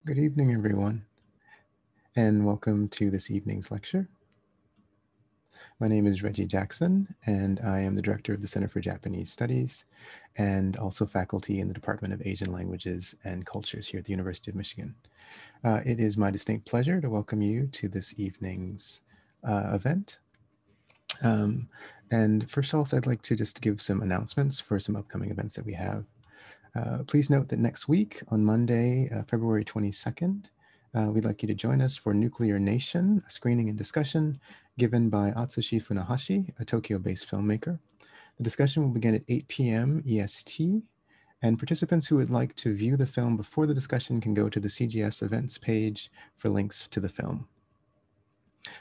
Good evening, everyone, and welcome to this evening's lecture. My name is Reggie Jackson, and I am the director of the Center for Japanese Studies and also faculty in the Department of Asian Languages and Cultures here at the University of Michigan. It is my distinct pleasure to welcome you to this evening's event. And first of all, I'd like to just give some announcements for some upcoming events that we have. Please note that next week on Monday, February 22nd, we'd like you to join us for Nuclear Nation, a screening and discussion given by Atsushi Funahashi, a Tokyo-based filmmaker. The discussion will begin at 8 p.m. EST, and participants who would like to view the film before the discussion can go to the CGS events page for links to the film.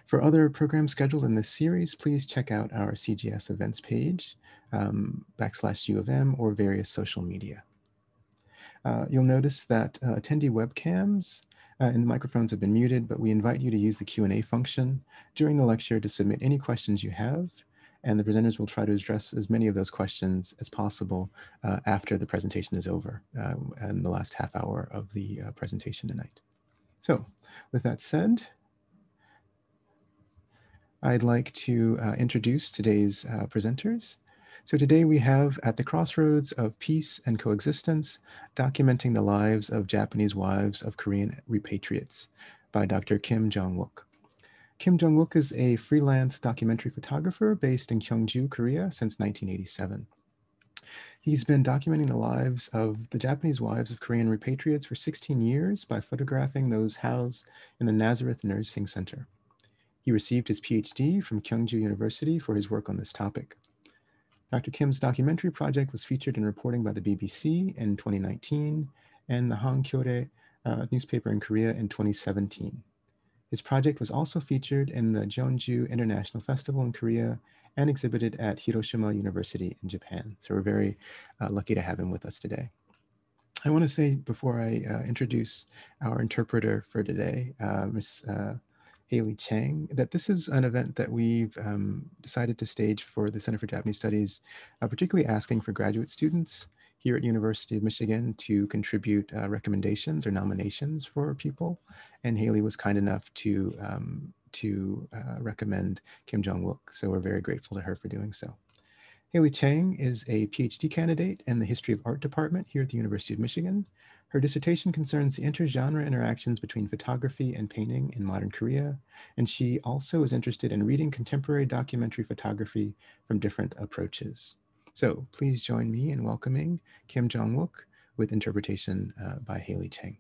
For other programs scheduled in this series, please check out our CGS events page, /U of M, or various social media. You'll notice that attendee webcams and microphones have been muted, but we invite you to use the Q&A function during the lecture to submit any questions you have, and the presenters will try to address as many of those questions as possible after the presentation is over in the last half hour of the presentation tonight. So with that said, I'd like to introduce today's presenters. So today we have At the Crossroads of Peace and Coexistence, Documenting the Lives of Japanese Wives of Korean Repatriates by Dr. Kim Jong-wook. Kim Jong-wook is a freelance documentary photographer based in Gyeongju, Korea since 1987. He's been documenting the lives of the Japanese wives of Korean repatriates for 16 years by photographing those housed in the Nazareth Nursing Center. He received his PhD from Gyeongju University for his work on this topic. Dr. Kim's documentary project was featured in reporting by the BBC in 2019 and the Hankyoreh newspaper in Korea in 2017. His project was also featured in the Jeonju International Festival in Korea and exhibited at Hiroshima University in Japan. So we're very lucky to have him with us today. I want to say before I introduce our interpreter for today, Ms. Haley Chang, that this is an event that we've decided to stage for the Center for Japanese Studies, particularly asking for graduate students here at University of Michigan to contribute recommendations or nominations for people. And Haley was kind enough to recommend Kim Jong-wook. So we're very grateful to her for doing so. Haley Chang is a PhD candidate in the History of Art Department here at the University of Michigan. Her dissertation concerns the intergenre interactions between photography and painting in modern Korea, and she also is interested in reading contemporary documentary photography from different approaches. So please join me in welcoming Kim Jong-wook with interpretation by Haley Chang.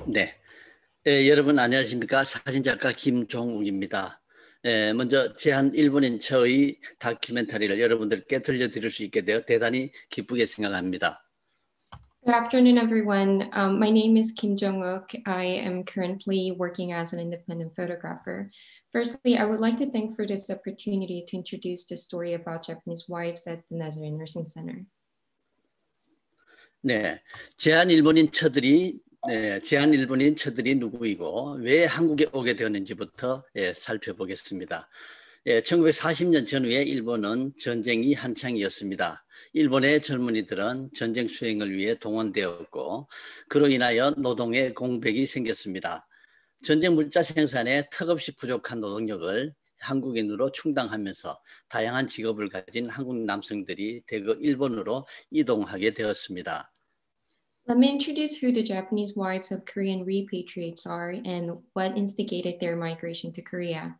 네, 여러분 안녕하십니까? 사진작가 김종욱입니다. 먼저 제한 1분인 저의 다큐멘터리를 여러분들께 들려드릴 수 있게 되어 대단히 기쁘게 생각합니다. Good afternoon, everyone. My name is Kim Jong-wook. I am currently working as an independent photographer. Firstly, I would like to thank for this opportunity to introduce the story about Japanese wives at the Nazareth Nursing Center. 네, 제한 1분인 처들이 누구이고 왜 한국에 오게 되었는지부터 살펴보겠습니다. 1940년 전후에 일본은 전쟁이 한창이었습니다. 일본의 젊은이들은 전쟁 수행을 위해 동원되었고 그로 인하여 노동의 공백이 생겼습니다. 전쟁 물자 생산에 턱없이 부족한 노동력을 한국인으로 충당하면서 다양한 직업을 가진 한국 남성들이 대거 일본으로 이동하게 되었습니다. Let me introduce who the Japanese wives of Korean repatriates are and what instigated their migration to Korea.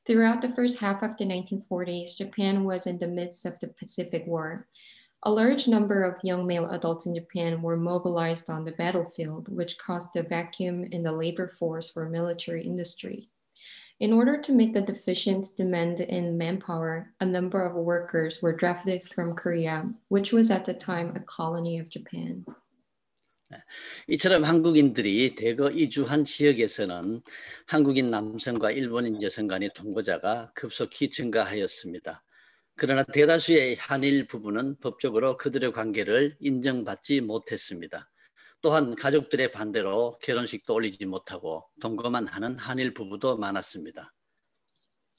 Throughout the first half of the 1940s, Japan was in the midst of the Pacific War. A large number of young male adults in Japan were mobilized on the battlefield, which caused a vacuum in the labor force for military industry. In order to meet the deficient demand in manpower, a number of workers were drafted from Korea, which was at the time a colony of Japan. 이처럼 한국인들이 대거 이주한 지역에서는 한국인 남성과 일본인 여성 간의 통보자가 급속히 증가하였습니다. 그러나 대다수의 한일 부부는 법적으로 그들의 관계를 인정받지 못했습니다. 또한 가족들의 반대로 결혼식도 올리지 못하고 동거만 하는 한일 부부도 많았습니다.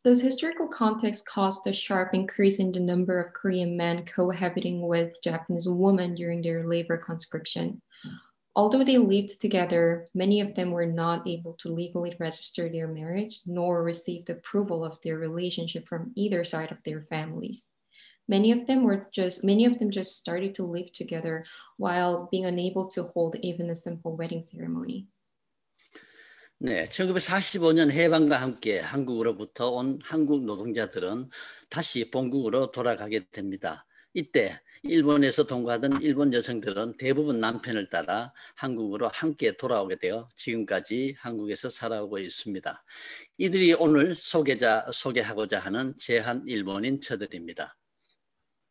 This historical context caused a sharp increase in the number of Korean men cohabiting with Japanese women during their labor conscription. Although they lived together, many of them were not able to legally register their marriage nor received approval of their relationship from either side of their families. Many of them just started to live together while being unable to hold even a simple wedding ceremony. 네, 1945년 해방과 함께 한국으로부터 온 한국 노동자들은 다시 본국으로 돌아가게 됩니다. 이때 일본에서 동거하던 일본 여성들은 대부분 남편을 따라 한국으로 함께 돌아오게 되어 지금까지 한국에서 살아오고 있습니다. 이들이 오늘 소개하고자 하는 제한 일본인 처들입니다.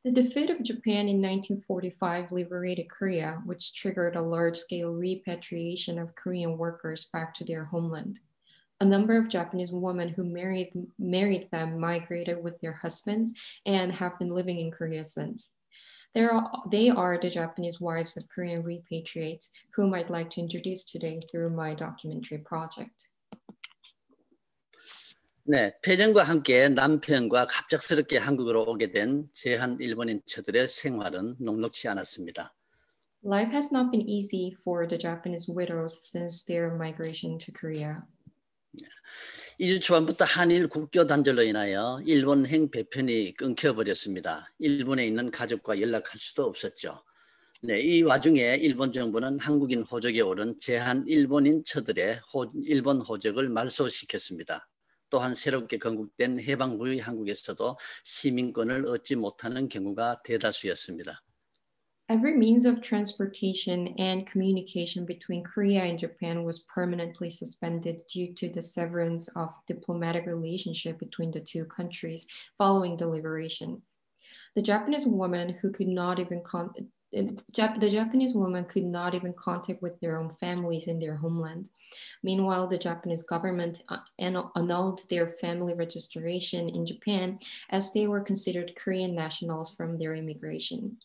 The defeat of Japan in 1945 liberated Korea, which triggered a large-scale repatriation of Korean workers back to their homeland. A number of Japanese women who married them migrated with their husbands and have been living in Korea since. They are the Japanese wives of Korean repatriates, whom I'd like to introduce today through my documentary project. 네, 패전과 함께 남편과 갑작스럽게 한국으로 오게 된 제한 일본인처들의 생활은 녹록지 않았습니다. Life has not been easy for the Japanese widows since their migration to Korea. 2주 초반부터 한일 국교 단절로 인하여 일본행 배편이 끊겨버렸습니다. 일본에 있는 가족과 연락할 수도 없었죠. 네, 이 와중에 일본 정부는 한국인 호적에 오른 제한 일본인 처들의 일본 호적을 말소시켰습니다. 또한 새롭게 건국된 해방 후의 한국에서도 시민권을 얻지 못하는 경우가 대다수였습니다. Every means of transportation and communication between Korea and Japan was permanently suspended due to the severance of diplomatic relationship between the two countries following the liberation. The Japanese woman could not even contact with their own families in their homeland. Meanwhile, the Japanese government annulled their family registration in Japan as they were considered Korean nationals from their immigration.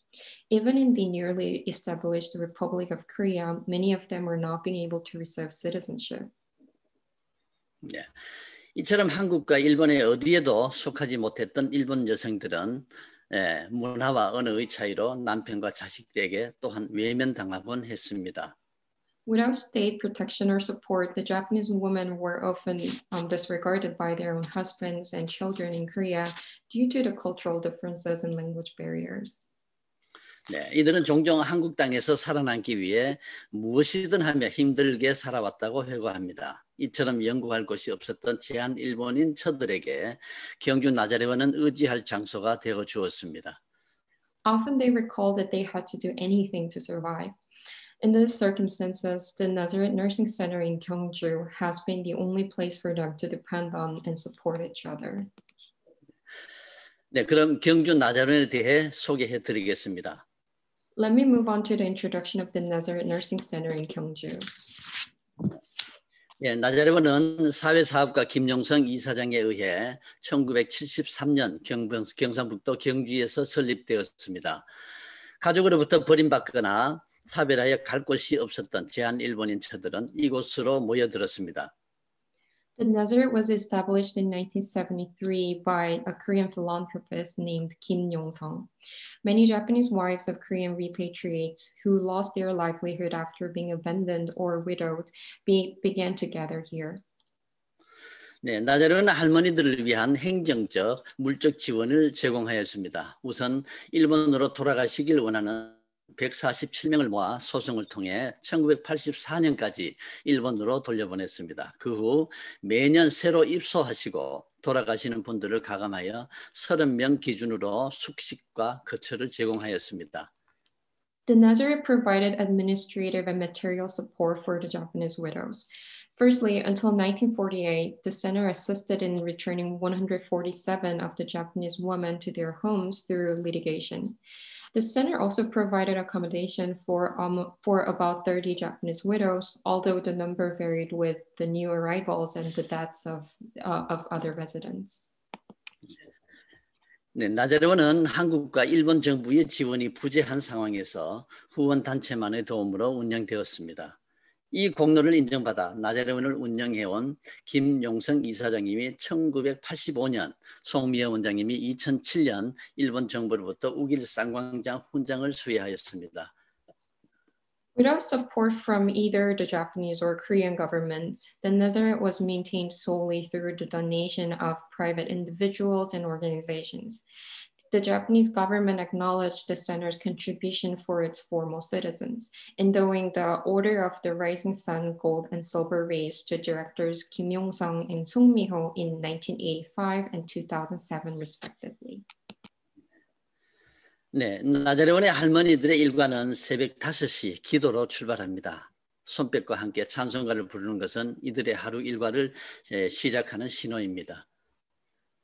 Even in the newly established Republic of Korea, many of them were not being able to receive citizenship. 네. 이처럼 한국과 일본의 어디에도 속하지 못했던 일본 여성들은 문화와 언어의 차이로 남편과 자식들에게 또한 외면당하곤 했습니다. Without state protection or support, the Japanese women were often disregarded by their own husbands and children in Korea due to the cultural differences and language barriers. 네, 이들은 종종 한국 땅에서 살아남기 위해 무엇이든 하며 힘들게 살아왔다고 회고합니다. 이처럼 연구할 곳이 없었던 제한 일본인 처들에게 경주 나자레원은 의지할 장소가 되어 주었습니다. Often they recall that they had to do anything to survive. In these circumstances, the Nazareth Nursing Center in Gyeongju has been the only place for them to depend on and support each other. 네, 그럼 경주 나자레원에 대해 소개해 드리겠습니다. Let me move on to the introduction of the Nazareth Nursing Center in Gyeongju. 예, 나자레원은 사회사업가 김용성 이사장에 의해 1973년 경상북도 경주에서 설립되었습니다. 가족으로부터 버림받거나 사별하여 갈 곳이 없었던 제한 일본인 처들은 이곳으로 모여들었습니다. The Nazareth was established in 1973 by a Korean philanthropist named Kim Yong-sung. Many Japanese wives of Korean repatriates who lost their livelihood after being abandoned or widowed began to gather here. 네, 나자레원은 할머니들을 위한 행정적, 물적 지원을 제공하였습니다. 우선 일본으로 돌아가시길 원하는 147명을 모아 소송을 통해 1984년까지 일본으로 돌려보냈습니다. 그 후 매년 새로 입소하시고 돌아가시는 분들을 가감하여 30명 기준으로 숙식과 거처를 제공하였습니다. The Nazareth provided administrative and material support for the Japanese widows. Firstly, until 1948, the center assisted in returning 147 of the Japanese women to their homes through litigation. The center also provided accommodation for about 30 Japanese widows, although the number varied with the new arrivals and the deaths of other residents. 네, 나자레원은 한국과 일본 정부의 지원이 부재한 상황에서 후원 단체만의 도움으로 운영되었습니다. 이 공로를 인정받아 나자레원을 운영해온 김용성 이사장님이 1985년, 송미영 원장님이 2007년 일본 정부로부터 우길 쌍광장 훈장을 수여하였습니다. Without support from either the Japanese or Korean governments, the Nazareth was maintained solely through the donation of private individuals and organizations. The Japanese government acknowledged the center's contribution for its formal citizens, endowing the Order of the Rising Sun Gold and Silver Rays to directors Kim Yong-sung and Sung Mi-ho in 1985 and 2007, respectively. 네, 나자레원의 할머니들의 일과는 새벽 5시 기도로 출발합니다. 손뼉과 함께 찬송가를 부르는 것은 이들의 하루 일과를 시작하는 신호입니다.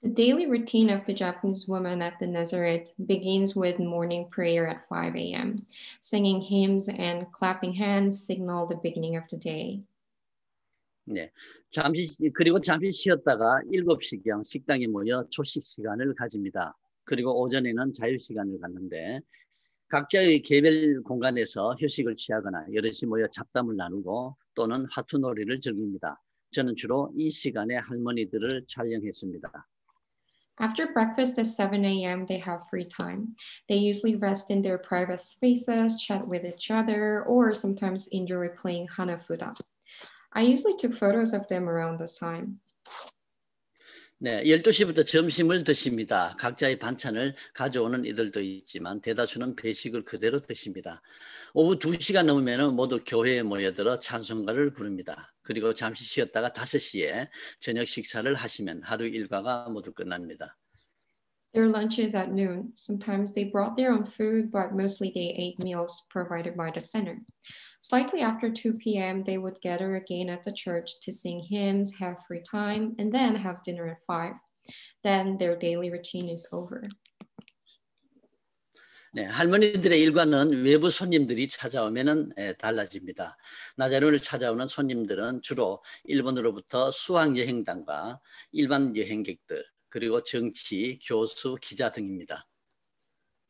The daily routine of the Japanese woman at the Nazareth begins with morning prayer at 5 a.m. Singing hymns and clapping hands signal the beginning of the day. 네, 그리고 잠시 쉬었다가 7시경 식당에 모여 조식 시간을 가집니다. 그리고 오전에는 자유 시간을 갖는데 각자의 개별 공간에서 휴식을 취하거나 여럿이 모여 잡담을 나누고 또는 화투놀이를 즐깁니다. 저는 주로 이 시간에 할머니들을 촬영했습니다. After breakfast at 7 a.m., they have free time. They usually rest in their private spaces, chat with each other, or sometimes enjoy playing Hanafuda. I usually took photos of them around this time. 네, 12시부터 점심을 드십니다. 각자의 반찬을 가져오는 이들도 있지만 대다수는 배식을 그대로 드십니다. 오후 2시가 넘으면 모두 교회에 모여들어 찬송가를 부릅니다. 그리고 잠시 쉬었다가 5시에 저녁 식사를 하시면 하루 일과가 모두 끝납니다. Their lunch is at noon. Sometimes they brought their own food, but mostly they ate meals provided by the center. Slightly after 2 p.m., they would gather again at the church to sing hymns, have free time, and then have dinner at 5. Then their daily routine is over. 네, 할머니들의 일과는 외부 손님들이 찾아오면 달라집니다. 나자레원을 찾아오는 손님들은 주로 일본으로부터 수학여행단과 일반 여행객들, 그리고 정치, 교수, 기자 등입니다.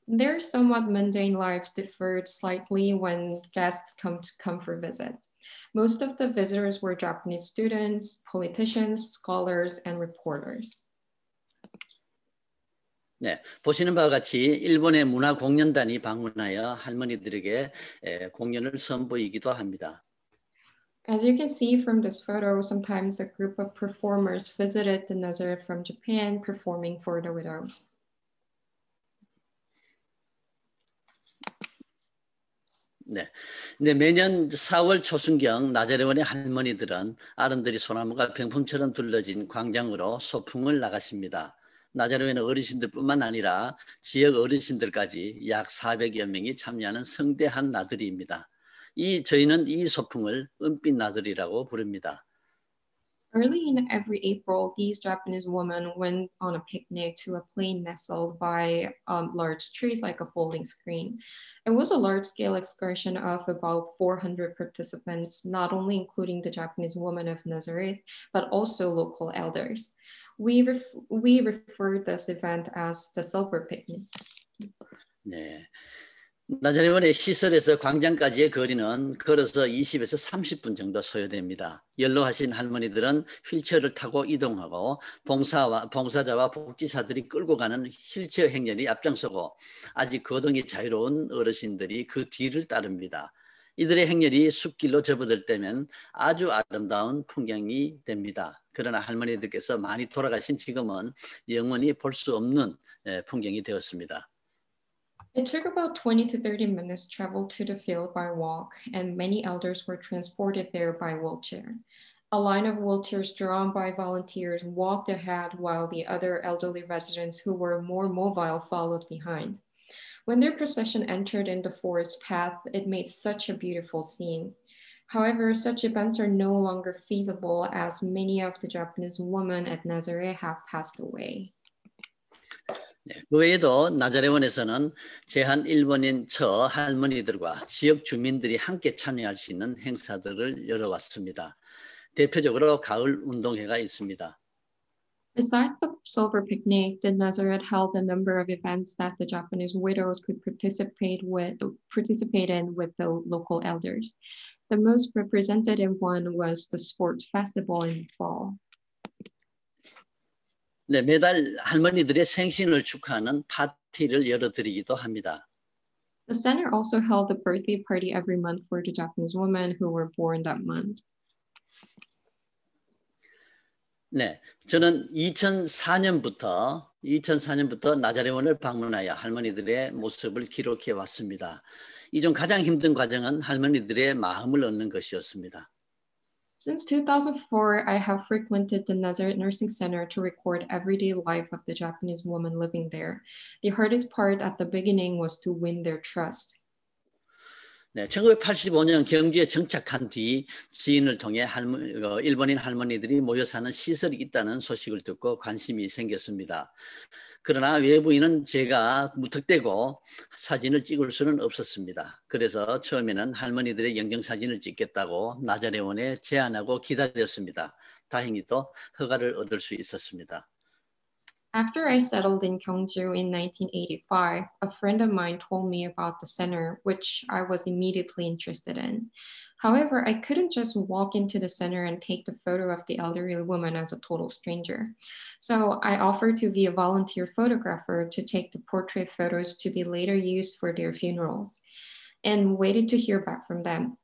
Their somewhat mundane lives differed slightly when guests come for visit. Most of the visitors were Japanese students, politicians, scholars, and reporters. 네, 보시는 바와 같이 일본의 문화공연단이 방문하여 할머니들에게 공연을 선보이기도 합니다. As you can see from this photo, sometimes a group of performers visited the Nazareth from Japan performing for the widows. 네. 매년 4월 초순경 나자레원의 할머니들은 아름드리 소나무가 병풍처럼 둘러진 광장으로 소풍을 나가십니다. 나자레원의 어르신들뿐만 아니라 지역 어르신들까지 약 400여 명이 참여하는 성대한 나들이입니다. 저희는 이 소풍을 은빛 나들이라고 부릅니다. Early in every April, these Japanese women went on a picnic to a plain nestled by large trees like a folding screen. It was a large-scale excursion of about 400 participants, not only including the Japanese women of Nazareth, but also local elders. We refer this event as the Silver Picnic. 네. 나자레원의 시설에서 광장까지의 거리는 걸어서 20에서 30분 정도 소요됩니다. 연로하신 할머니들은 휠체어를 타고 이동하고 봉사자와 복지사들이 끌고 가는 휠체어 행렬이 앞장서고 아직 거동이 자유로운 어르신들이 그 뒤를 따릅니다. 이들의 행렬이 숲길로 접어들 때면 아주 아름다운 풍경이 됩니다. 그러나 할머니들께서 많이 돌아가신 지금은 영원히 볼 수 없는 풍경이 되었습니다. It took about 20 to 30 minutes travel to the field by walk, and many elders were transported there by wheelchair. A line of wheelchairs drawn by volunteers walked ahead while the other elderly residents who were more mobile followed behind. When their procession entered in the forest path, it made such a beautiful scene. However, such events are no longer feasible as many of the Japanese women at Nazareth have passed away. 그 외에도 나자레원에서는 제한 일본인 할머니들과 지역 주민들이 함께 참여할 수 있는 행사들을 열어왔습니다. 대표적으로 가을 운동회가 있습니다. Besides the silver picnic, the Nazareth held a number of events that the Japanese widows could participate in with the local elders. The most representative one was the sports festival in the fall. 네, 매달 할머니들의 생신을 축하하는 파티를 열어드리기도 합니다. The center also held a birthday party every month for the Japanese women who were born that month. 네, 저는 2004년부터 나자레원을 방문하여 할머니들의 모습을 기록해 왔습니다. 이 중 가장 힘든 과정은 할머니들의 마음을 얻는 것이었습니다. Since 2004, I have frequented the Nazareth Nursing Center to record everyday life of the Japanese woman living there. The hardest part at the beginning was to win their trust. 네, 1985년 경주에 정착한 뒤 지인을 통해 일본인 할머니들이 모여 사는 시설이 있다는 소식을 듣고 관심이 생겼습니다. 그러나 외부인은 제가 무턱대고 사진을 찍을 수는 없었습니다. 그래서 처음에는 할머니들의 영정사진을 찍겠다고 나자레원에 제안하고 기다렸습니다. 다행히도 허가를 얻을 수 있었습니다. After I settled in Gyeongju in 1985, a friend of mine told me about the center, which I was immediately interested in. However, I couldn't just walk into the center and take the photo of the elderly woman as a total stranger. So I offered to be a volunteer photographer to take the portrait photos to be later used for their funerals, and waited to hear back from them.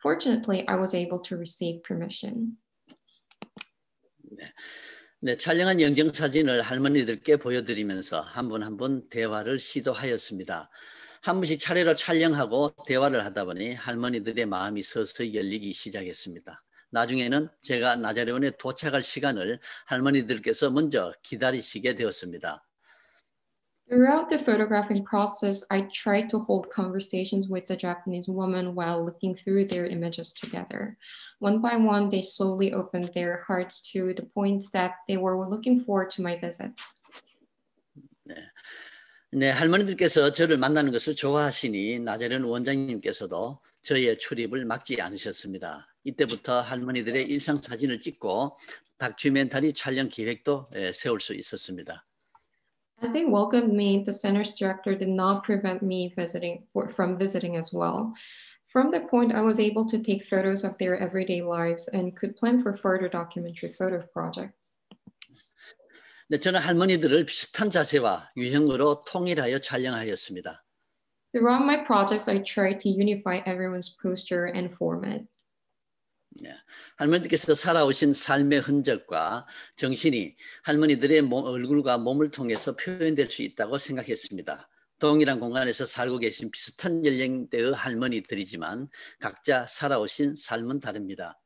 Fortunately, I was able to receive permission. 네, 촬영한 영정사진을 할머니들께 보여드리면서 한 분 한 분 대화를 시도하였습니다. 한 분씩 차례로 촬영하고 대화를 하다 보니 할머니들의 마음이 서서히 열리기 시작했습니다. 나중에는 제가 나자레원에 도착할 시간을 할머니들께서 먼저 기다리시게 되었습니다. Throughout the photographing process, I tried to hold conversations with the Japanese woman while looking through their images together. One by one, they slowly opened their hearts to the points that they were looking forward to my visit. 네, 할머니들께서 저를 만나는 것을 좋아하시니 나자레원 원장님께서도 저의 출입을 막지 않으셨습니다. 이때부터 할머니들의 일상 사진을 찍고 다큐멘터리 촬영 기획도 세울 수 있었습니다. As they welcomed me, the center's director did not prevent me from visiting as well. From that point, I was able to take photos of their everyday lives and could plan for further documentary photo projects. 네, 저는 할머니들을 비슷한 자세와 유형으로 통일하여 촬영하였습니다. Throughout my projects, I tried to unify everyone's posture and format. 네, 할머니께서 살아오신 삶의 흔적과 정신이 할머니들의 얼굴과 몸을 통해서 표현될 수 있다고 생각했습니다. 동일한 공간에서 살고 계신 비슷한 연령대의 할머니들이지만 각자 살아오신 삶은 다릅니다.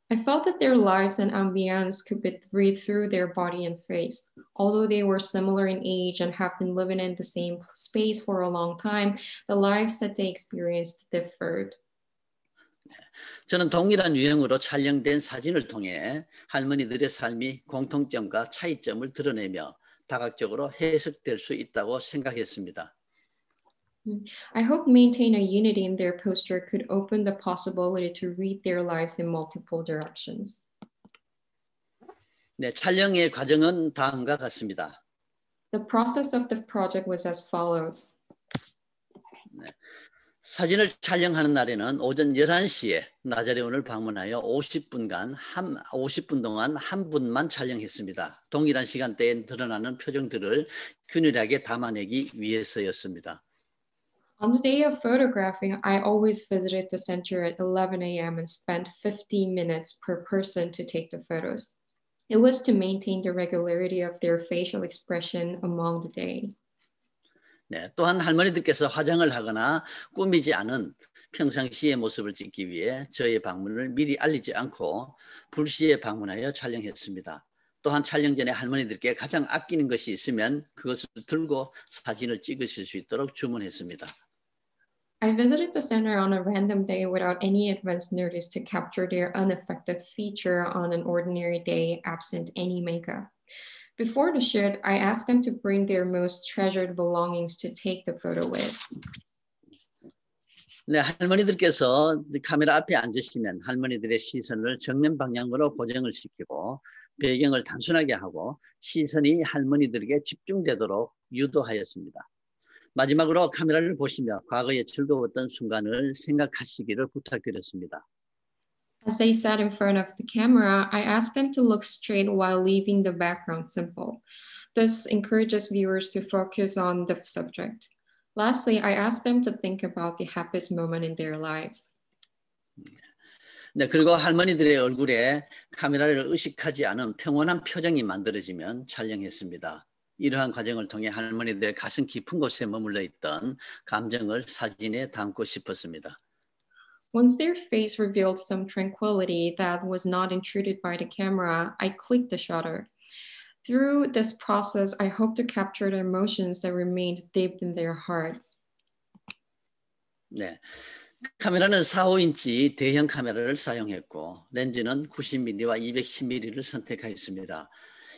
I felt that their lives and ambience could be read through their body and face. Although they were similar in age and have been living in the same space for a long time, the lives that they experienced differed. 저는 동일한 유형으로 촬영된 사진을 통해 할머니들의 삶이 공통점과 차이점을 드러내며 다각적으로 해석될 수 있다고 생각했습니다. I hope maintain a unity in their posture could open the possibility to read their lives in multiple directions. 네, 촬영의 과정은 다음과 같습니다. The process of the project was as follows. 네. 사진을 촬영하는 날에는 오전 11시에 나자레원을 방문하여 50분 동안 한 분만 촬영했습니다. 동일한 시간대에 드러나는 표정들을 균일하게 담아내기 위해서였습니다. On the day of photographing, I always visited the center at 11 a.m. and spent 15 minutes per person to take the photos. It was to maintain the regularity of their facial expression among the day. 네, 또한 할머니들께서 화장을 하거나 꾸미지 않은 평상시의 모습을 찍기 위해 저의 방문을 미리 알리지 않고 불시에 방문하여 촬영했습니다. 또한 촬영 전에 할머니들께 가장 아끼는 것이 있으면 그것을 들고 사진을 찍으실 수 있도록 주문했습니다. I visited the center on a random day without any advance notice to capture their unaffected feature on an ordinary day absent any makeup. Before the shoot, I asked them to bring their most treasured belongings to take the photo with. 네, 할머니들께서 카메라 앞에 앉으시면 할머니들의 시선을 정면 방향으로 고정을 시키고 배경을 단순하게 하고 시선이 할머니들에게 집중되도록 유도하였습니다. 마지막으로 카메라를 보시며 과거의 즐거웠던 순간을 생각하시기를 부탁드렸습니다. As they sat in front of the camera, I asked them to look straight while leaving the background simple. This encourages viewers to focus on the subject. Lastly, I asked them to think about the happiest moment in their lives. 네, 그리고 할머니들의 얼굴에 카메라를 의식하지 않은 평온한 표정이 만들어지면 촬영했습니다. 이러한 과정을 통해 할머니들의 가슴 깊은 곳에 머물러 있던 감정을 사진에 담고 싶었습니다. Once their face revealed some tranquility that was not intruded by the camera, I clicked the shutter. Through this process, I hope to capture the emotions that remained deep in their hearts. 네, 카메라는 4~5인치 대형 카메라를 사용했고 렌즈는 90mm와 210mm를 선택하였습니다.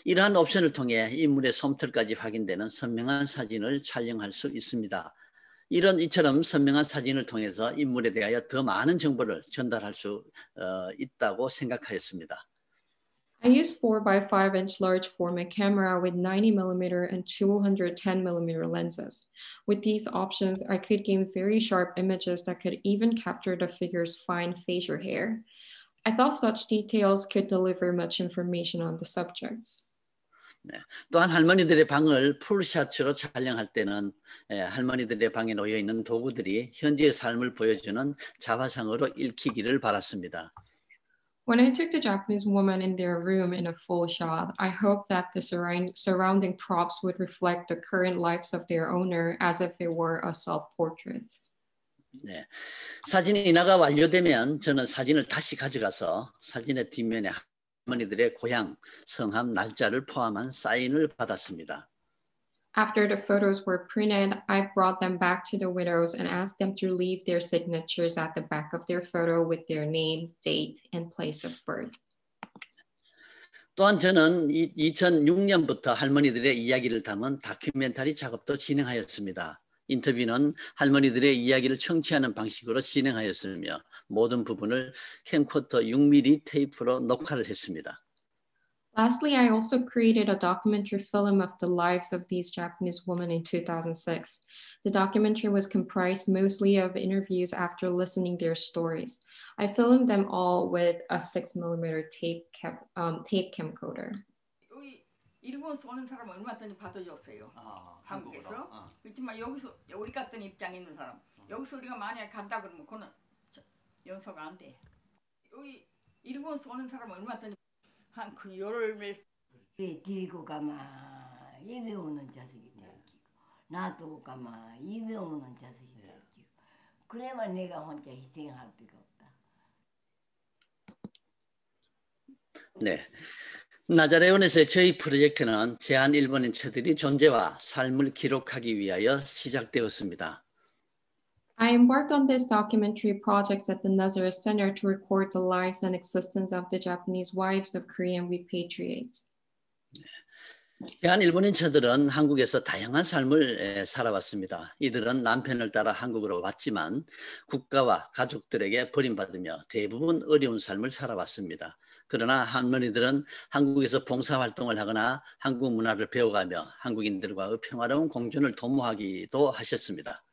이러한 옵션을 통해 인물의 솜털까지 확인되는 선명한 사진을 촬영할 수 있습니다. 이처럼 선명한 사진을 통해서 인물에 대하여 더 많은 정보를 전달할 수 있다고 생각하였습니다. I used 4x5" large format camera with 90mm and 210mm lenses. With these options, I could gain very sharp images that could even capture the figure's fine facial hair. I thought such details could deliver much information on the subjects. 네. 또한 할머니들의 방을 풀샷으로 촬영할 때는 할머니들의 방에 놓여 있는 도구들이 현지의 삶을 보여주는 자화상으로 읽히기를 바랐습니다. When I took the Japanese woman in their room in a full shot, I hoped that the surrounding props would reflect the current lives of their owner as if it were a self-portrait. 네. 사진 인화가 완료되면 저는 사진을 다시 가져가서 사진의 뒷면에 할머니들의 고향, 성함, 날짜를 포함한 사인을 받았습니다. After the photos were printed, I brought them back to the widows and asked them to leave their signatures at the back of their photo with their name, date, and place of birth. 또한 저는 2006년부터 할머니들의 이야기를 담은 다큐멘터리 작업도 진행하였습니다. 인터뷰는 할머니들의 이야기를 청취하는 방식으로 진행하였으며 모든 부분을 캠코더 6mm 테이프로 녹화를 했습니다. Lastly, I also created a documentary film of the lives of these Japanese women in 2006. The documentary was comprised mostly of interviews after listening their stories. I filmed them all with a 6mm tape camcorder. 일본에서 오는 사람 얼마든지 받아줬어요. 한국에서. 그렇지만 여기서 우리 같은 입장에 있는 사람 여기서 우리가 만약에 간다 그러면 그거는 연서가 안 돼. 여기 일본에서 오는 사람 얼마든지 한 그 열흘 데리고 가마 입에 오는 자식이 데리고 나도 가마 입에 오는 자식이 데리고 그래만 내가 혼자 희생할 필요 없다. 네. 나자레온에서의 저희 프로젝트는 제한 일본인체들이 존재와 삶을 기록하기 위하여 시작되었습니다. I embarked on this documentary project at the Nazareth Center to record the lives and existence of the Japanese wives of Korean repatriates. 제한 일본인체들은 한국에서 다양한 삶을 살아왔습니다. 이들은 남편을 따라 한국으로 왔지만 국가와 가족들에게 버림받으며 대부분 어려운 삶을 살아왔습니다. 그러나 할머니들은 한국에서 봉사활동을 하거나 한국 문화를 배워가며 한국인들과의 평화로운 공존을 도모하기도 하셨습니다.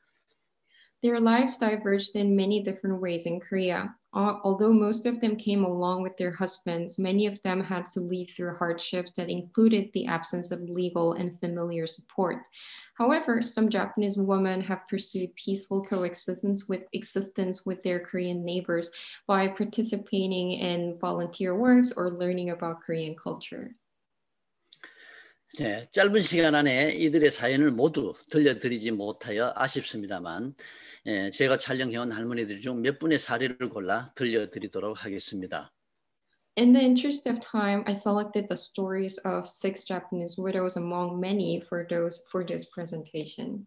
Their lives diverged in many different ways in Korea. Although most of them came along with their husbands, many of them had to live through hardships that included the absence of legal and familiar support. However, some Japanese women have pursued peaceful coexistence with their Korean neighbors by participating in volunteer works or learning about Korean culture. 네, 짧은 시간 안에 이들의 사연을 모두 들려드리지 못하여 아쉽습니다만 제가 촬영해온 할머니들 중 몇 분의 사례를 골라 들려드리도록 하겠습니다. In the interest of time, I selected the stories of 6 Japanese widows among many for this presentation.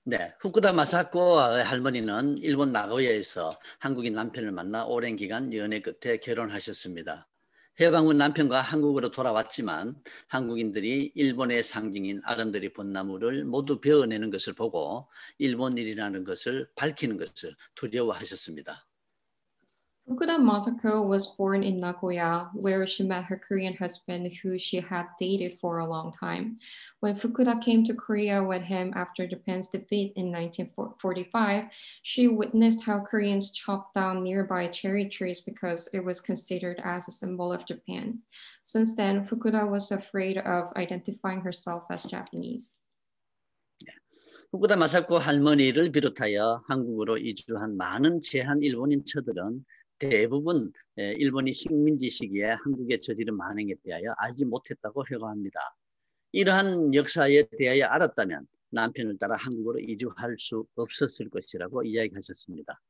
네, 후쿠다 마사코의 할머니는 일본 나고야에서 한국인 남편을 만나 오랜 기간 연애 끝에 결혼하셨습니다. 해방 후 남편과 한국으로 돌아왔지만 한국인들이 일본의 상징인 아름드리 벚나무를 모두 베어내는 것을 보고 일본인이라는 것을 밝히는 것을 두려워하셨습니다. Fukuda Masako was born in Nagoya, where she met her Korean husband, who she had dated for a long time. When Fukuda came to Korea with him after Japan's defeat in 1945, she witnessed how Koreans chopped down nearby cherry trees because it was considered as a symbol of Japan. Since then, Fukuda was afraid of identifying herself as Japanese. 후쿠다 마사코 할머니를 비롯하여 한국으로 이주한 많은 제한 일본인 처들은 대부분 일본이 식민지 시기에 한국에 저지른 만행에 대하여 알지 못했다고 회고합니다. 이러한 역사에 대하여 알았다면 남편을 따라 한국으로 이주할 수 없었을 것이라고 이야기하셨습니다.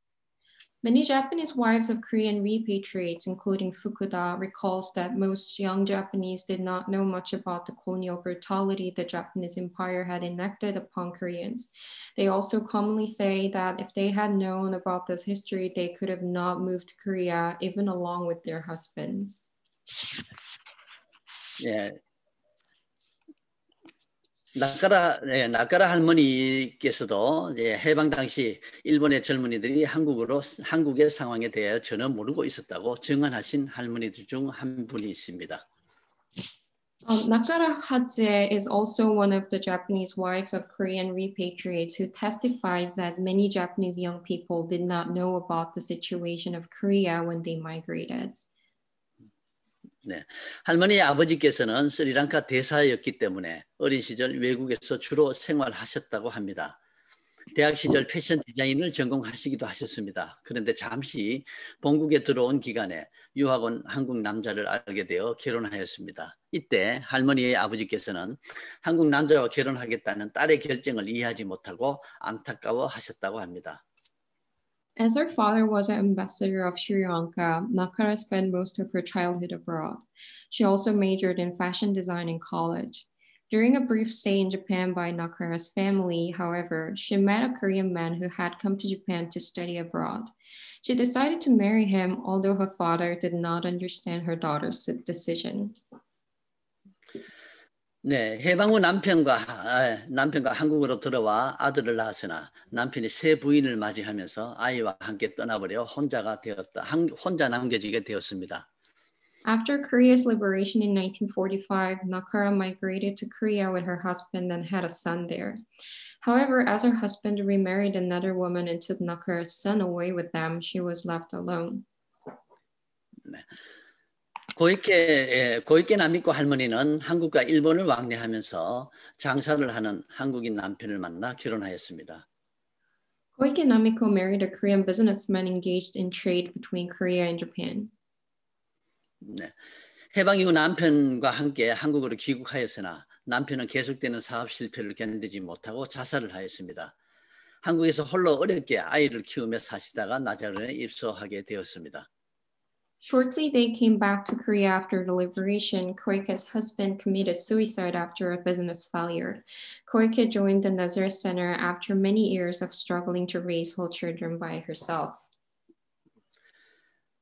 Many Japanese wives of Korean repatriates, including Fukuda, recalls that most young Japanese did not know much about the colonial brutality the Japanese Empire had enacted upon Koreans. They also commonly say that if they had known about this history, they could have not moved to Korea, even along with their husbands. 예. 나카라 할머니께서도 해방 당시 일본의 젊은이들이 한국의 상황에 대하여 전혀 모르고 있었다고 증언하신 할머니들 중 한 분이 있습니다. Nakara Hadze is also one of the Japanese wives of Korean repatriates who testified that many Japanese young people did not know about the situation of Korea when they migrated. 네, 할머니의 아버지께서는 스리랑카 대사였기 때문에 어린 시절 외국에서 주로 생활하셨다고 합니다. 대학 시절 패션 디자인을 전공하시기도 하셨습니다. 그런데 잠시 본국에 들어온 기간에 유학 온 한국 남자를 알게 되어 결혼하였습니다. 이때 할머니의 아버지께서는 한국 남자와 결혼하겠다는 딸의 결정을 이해하지 못하고 안타까워하셨다고 합니다. As her father was an ambassador of Sri Lanka, Nakara spent most of her childhood abroad. She also majored in fashion design in college. During a brief stay in Japan by Nakara's family, however, she met a Korean man who had come to Japan to study abroad. She decided to marry him, although her father did not understand her daughter's decision. 네, 해방 후 남편과 한국으로 들어와 아들을 낳았으나 남편이 새 부인을 맞이하면서 아이와 함께 떠나버려 혼자 남겨지게 되었습니다. After Korea's liberation in 1945, Nakara migrated to Korea with her husband and had a son there. However, as her husband remarried another woman and took Nakara's son away with them, she was left alone. 네. 고이케 나미코 할머니는 한국과 일본을 왕래하면서 장사를 하는 한국인 남편을 만나 결혼하였습니다. Koike Namiko married a Korean businessman engaged in trade between Korea and Japan. 네. 해방 이후 남편과 함께 한국으로 귀국하였으나 남편은 계속되는 사업 실패를 견디지 못하고 자살을 하였습니다. 한국에서 홀로 어렵게 아이를 키우며 사시다가 나자르에 입소하게 되었습니다. Shortly, they came back to Korea after the liberation. Koike's husband committed suicide after a business failure. Koike joined the Nazareth Center after many years of struggling to raise whole children by herself.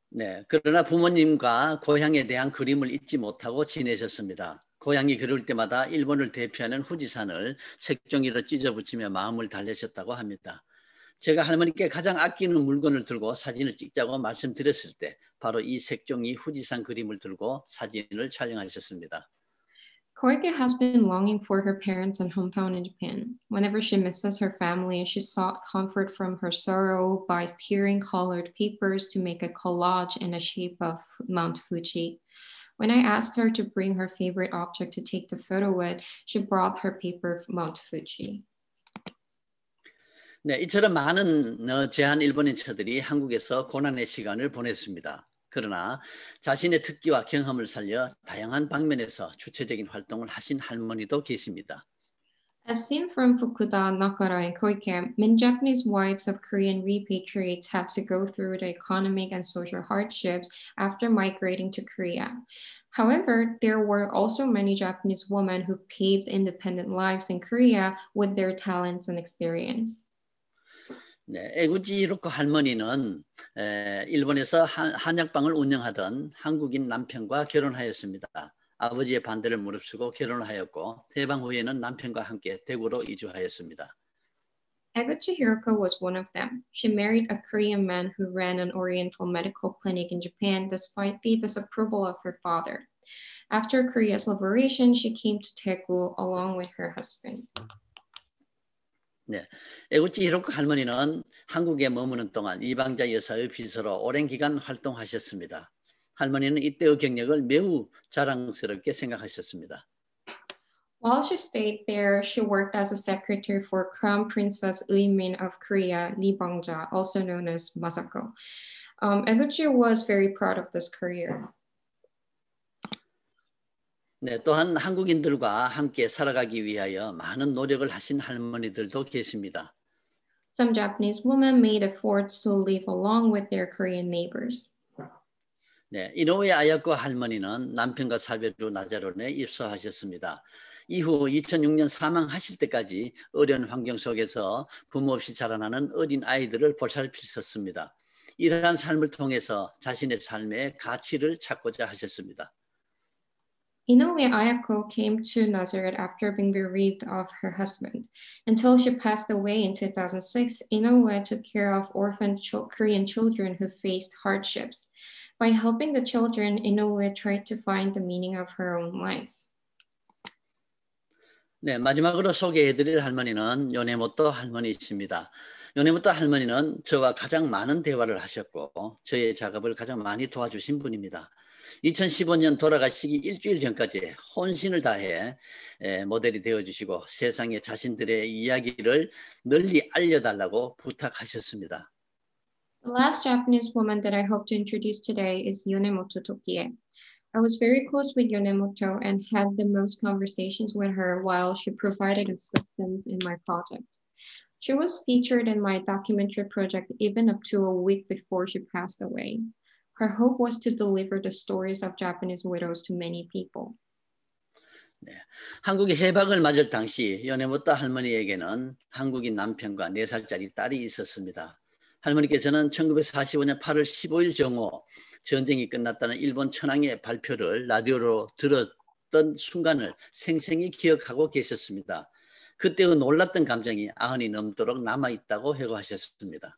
네, 그러나 부모님과 고향에 대한 그림을 잊지 못하고 지내셨습니다. 고향이 그럴 때마다 일본을 대표하는 후지산을 색종이로 찢어붙이며 마음을 달래셨다고 합니다. 제가 할머니께 가장 아끼는 물건을 들고 사진을 찍자고 말씀드렸을 때 바로 이 색종이 후지산 그림을 들고 사진을 촬영하셨습니다. Koike has been longing for her parents and hometown in Japan. Whenever she misses her family, she sought comfort from her sorrow by tearing colored papers to make a collage in the shape of Mount Fuji. When I asked her to bring her favorite object to take the photo with, she brought her paper Mount Fuji. 네, 이처럼 많은 제한 일본인처들이 한국에서 고난의 시간을 보냈습니다. 그러나 자신의 특기와 경험을 살려 다양한 방면에서 주체적인 활동을 하신 할머니도 계십니다. As seen from Fukuda, Nakara, and Koike, many Japanese wives of Korean repatriates had to go through the economic and social hardships after migrating to Korea. However, there were also many Japanese women who paved independent lives in Korea with their talents and experience. 네, 에구치 히로코 할머니는 일본에서 한약방을 운영하던 한국인 남편과 결혼하였습니다. 아버지의 반대를 무릅쓰고 결혼을 하였고 퇴방 후에는 남편과 함께 대구로 이주하였습니다. Eguchi Hiroko was one of them. She married a Korean man who ran an oriental medical clinic in Japan despite the disapproval of her father. After Korea's liberation, she came to Daegu along with her husband. 네, 에구치 히로코 할머니는 한국에 머무는 동안 이방자 여사의 비서로 오랜 기간 활동하셨습니다. 할머니는 이때의 경력을 매우 자랑스럽게 생각하셨습니다. While she stayed there, she worked as a secretary for Crown Princess Uimin of Korea, Lee Bangja, also known as Masako. Eguchi was very proud of this career. 네, 또한 한국인들과 함께 살아가기 위하여 많은 노력을 하신 할머니들도 계십니다. Some Japanese women made efforts to live along with their Korean neighbors. 네, 이노우에 아야코 할머니는 남편과 사별로 나자론에 입소하셨습니다. 이후 2006년 사망하실 때까지 어려운 환경 속에서 부모 없이 자라나는 어린 아이들을 보살피셨습니다. 이러한 삶을 통해서 자신의 삶의 가치를 찾고자 하셨습니다. Inoue Ayako came to Nazareth after being bereaved of her husband. Until she passed away in 2006, Inoue took care of orphaned Korean children who faced hardships. By helping the children, Inoue tried to find the meaning of her own life. 네, 마지막으로 소개해드릴 할머니는 요네모토 할머니이십니다. 요네모토 할머니는 저와 가장 많은 대화를 하셨고 저의 작업을 가장 많이 도와주신 분입니다. 2015년 돌아가시기 일주일 전까지 혼신을 다해 모델이 되어주시고 세상에 자신들의 이야기를 널리 알려달라고 부탁하셨습니다. The last Japanese woman that I hope to introduce today is Yonemoto Tokie. I was very close with Yonemoto and had the most conversations with her while she provided assistance in my project. She was featured in my documentary project even up to a week before she passed away. Her hope was to deliver the stories of Japanese widows to many people. 네, 한국이 해방을 맞을 당시 요네모토 할머니에게는 한국인 남편과 4살짜리 딸이 있었습니다. 할머니께서는 1945년 8월 15일 정오 전쟁이 끝났다는 일본 천황의 발표를 라디오로 들었던 순간을 생생히 기억하고 계셨습니다. 그때의 놀랐던 감정이 90이 넘도록 남아있다고 회고하셨습니다.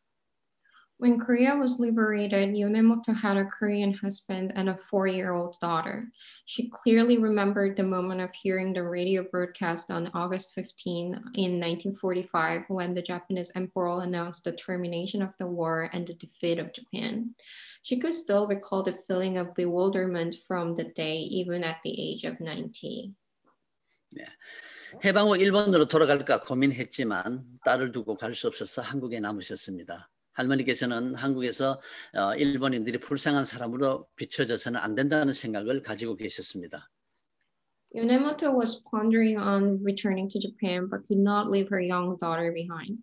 When Korea was liberated, Yonemoto had a Korean husband and a 4-year-old daughter. She clearly remembered the moment of hearing the radio broadcast on August 15 in 1945 when the Japanese emperor announced the termination of the war and the defeat of Japan. She could still recall the feeling of bewilderment from the day, even at the age of 90. 네. 해방 후 일본으로 돌아갈까 고민했지만 딸을 두고 갈 수 없어서 한국에 남으셨습니다. 할머니께서는 한국에서 일본인들이 불쌍한 사람으로 비춰져서는 안 된다는 생각을 가지고 계셨습니다. Yonemoto was pondering on returning to Japan but could not leave her young daughter behind.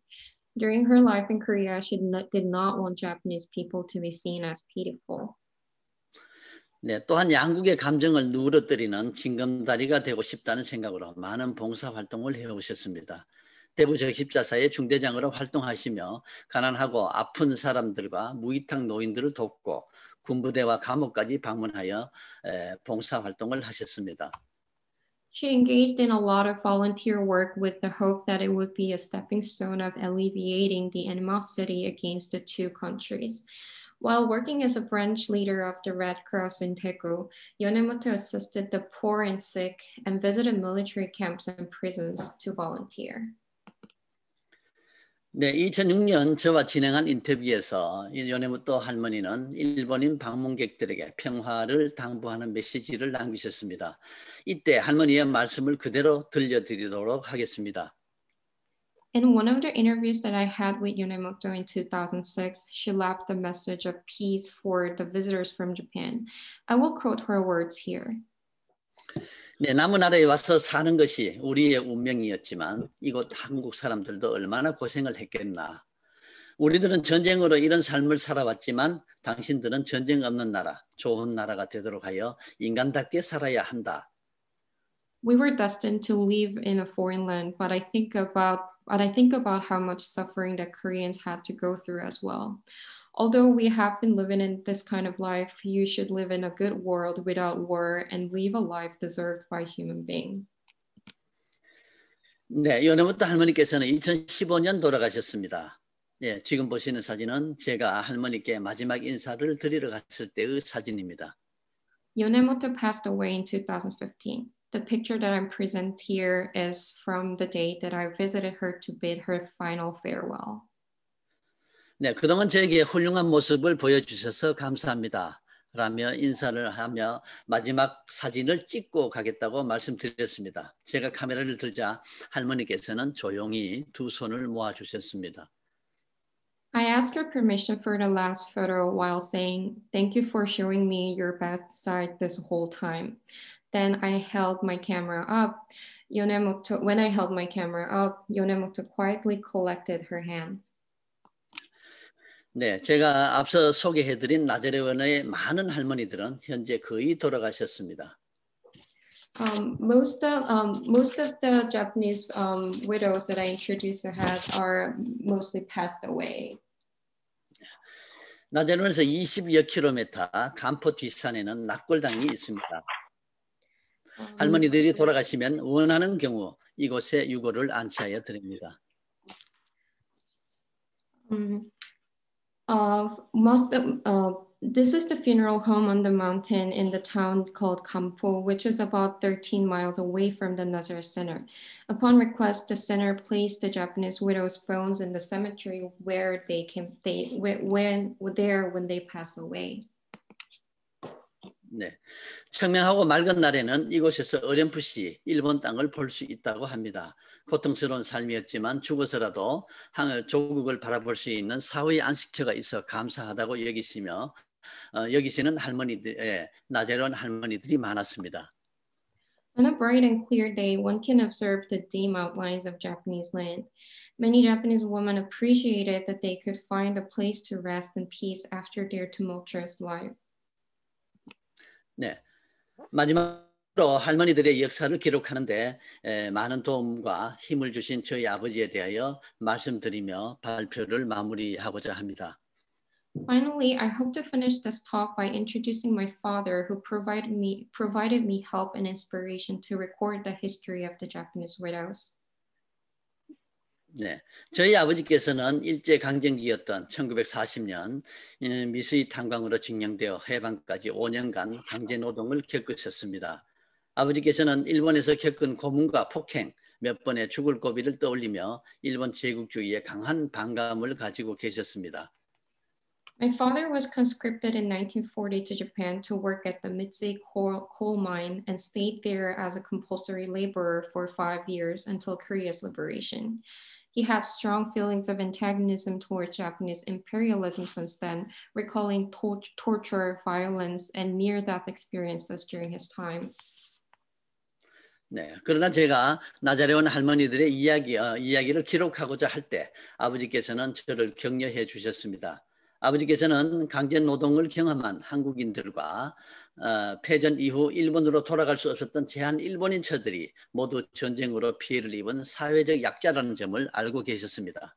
During her life in Korea, she did not want Japanese people to be seen as pitiful. 네, 또한 양국의 감정을 누그러뜨리는 징검다리가 되고 싶다는 생각으로 많은 봉사활동을 해오셨습니다. 대구 적십자사의 중대장으로 활동하시며 가난하고 아픈 사람들과 무이탁 노인들을 돕고 군부대와 감옥까지 방문하여 봉사활동을 하셨습니다. She engaged in a lot of volunteer work with the hope that it would be a stepping stone of alleviating the animosity against the two countries. While working as a branch leader of the Red Cross in Daegu, Yonemoto assisted the poor and sick and visited military camps and prisons to volunteer. 네, 2006년 저와 진행한 인터뷰에서 요네모토 할머니는 일본인 방문객들에게 평화를 당부하는 메시지를 남기셨습니다. 이때 할머니의 말씀을 그대로 들려드리도록 하겠습니다. In one of the interviews that I had with Yonemoto in 2006, she left a message of peace for the visitors from Japan. I will quote her words here. 네, 남은 나라에 와서 사는 것이 우리의 운명이었지만 이곳 한국 사람들도 얼마나 고생을 했겠나. 우리들은 전쟁으로 이런 삶을 살아왔지만 당신들은 전쟁 없는 나라, 좋은 나라가 되도록 하여 인간답게 살아야 한다. We were destined to live in a foreign land, but I think about I think about how much suffering that Koreans had to go through as well. Although we have been living in this kind of life, you should live in a good world without war and live a life deserved by human being. 네, 연애부터 할머니께서는 2015년 돌아가셨습니다. 예, 지금 보시는 사진은 제가 할머니께 마지막 인사를 드리러 갔을 때의 사진입니다. Yonemoto passed away in 2015. The picture that I'm present here is from the day that I visited her to bid her final farewell. 네, 그동안 저에게 훌륭한 모습을 보여주셔서 감사합니다. 라며 인사를 하며 마지막 사진을 찍고 가겠다고 말씀드렸습니다. 제가 카메라를 들자 할머니께서는 조용히 두 손을 모아 주셨습니다. I asked her permission for the last photo while saying, "Thank you for showing me your best side this whole time." Then I held my camera up. When I held my camera up, Yonemoto quietly collected her hands. 네, 제가 앞서 소개해드린 나자레원의 많은 할머니들은 현재 거의 돌아가셨습니다. Most of the Japanese widows that I introduced ahead are mostly passed away. 나자레원에서 20여 킬로미터 간포 뒷산에는 낙골당이 있습니다. 할머니들이 돌아가시면 원하는 경우 이곳에 유골을 안치하여 드립니다. This is the funeral home on the mountain in the town called Kampo, which is about 13 miles away from the Nazareth Center. Upon request, the center placed the Japanese widows' bones in the cemetery where when they pass away. 네, 청명하고 맑은 날에는 이곳에서 어렴풋이 일본 땅을 볼 수 있다고 합니다. 고통스러운 삶이었지만 죽어서라도 조국을 바라볼 수 있는 사후의 안식처가 있어 감사하다고 여기시며 여기시는 할머니들, 나자레원 할머니들이 많았습니다. On a bright and clear day, one can observe the dim outlines of Japanese land. Many Japanese women appreciated that they could find a place to rest in peace after their tumultuous life. 네, 마지막으로 할머니들의 역사를 기록하는데 많은 도움과 힘을 주신 저희 아버지에 대하여 말씀드리며 발표를 마무리하고자 합니다. Finally, I hope to finish this talk by introducing my father, who provided me help and inspiration to record the history of the Japanese widows. 네, 저희 아버지께서는 일제강점기였던 1940년 미수이 탄광으로 징용되어 해방까지 5년간 강제노동을 겪으셨습니다. 아버지께서는 일본에서 겪은 고문과 폭행, 몇 번의 죽을 고비를 떠올리며 일본 제국주의에 강한 반감을 가지고 계셨습니다. My father was conscripted in 1940 to Japan to work at the Mitsui coal mine and stayed there as a compulsory laborer for 5 years until Korea's liberation. He had strong feelings of antagonism towards Japanese imperialism since then, recalling torture, violence, and near-death experiences during his time. 네, 그러나 제가 나자레원 할머니들의 이야기를 기록하고자 할 때 아버지께서는 저를 격려해 주셨습니다. 아버지께서는 강제 노동을 경험한 한국인들과 패전 이후 일본으로 돌아갈 수 없었던 제한 일본인처들이 모두 전쟁으로 피해를 입은 사회적 약자라는 점을 알고 계셨습니다.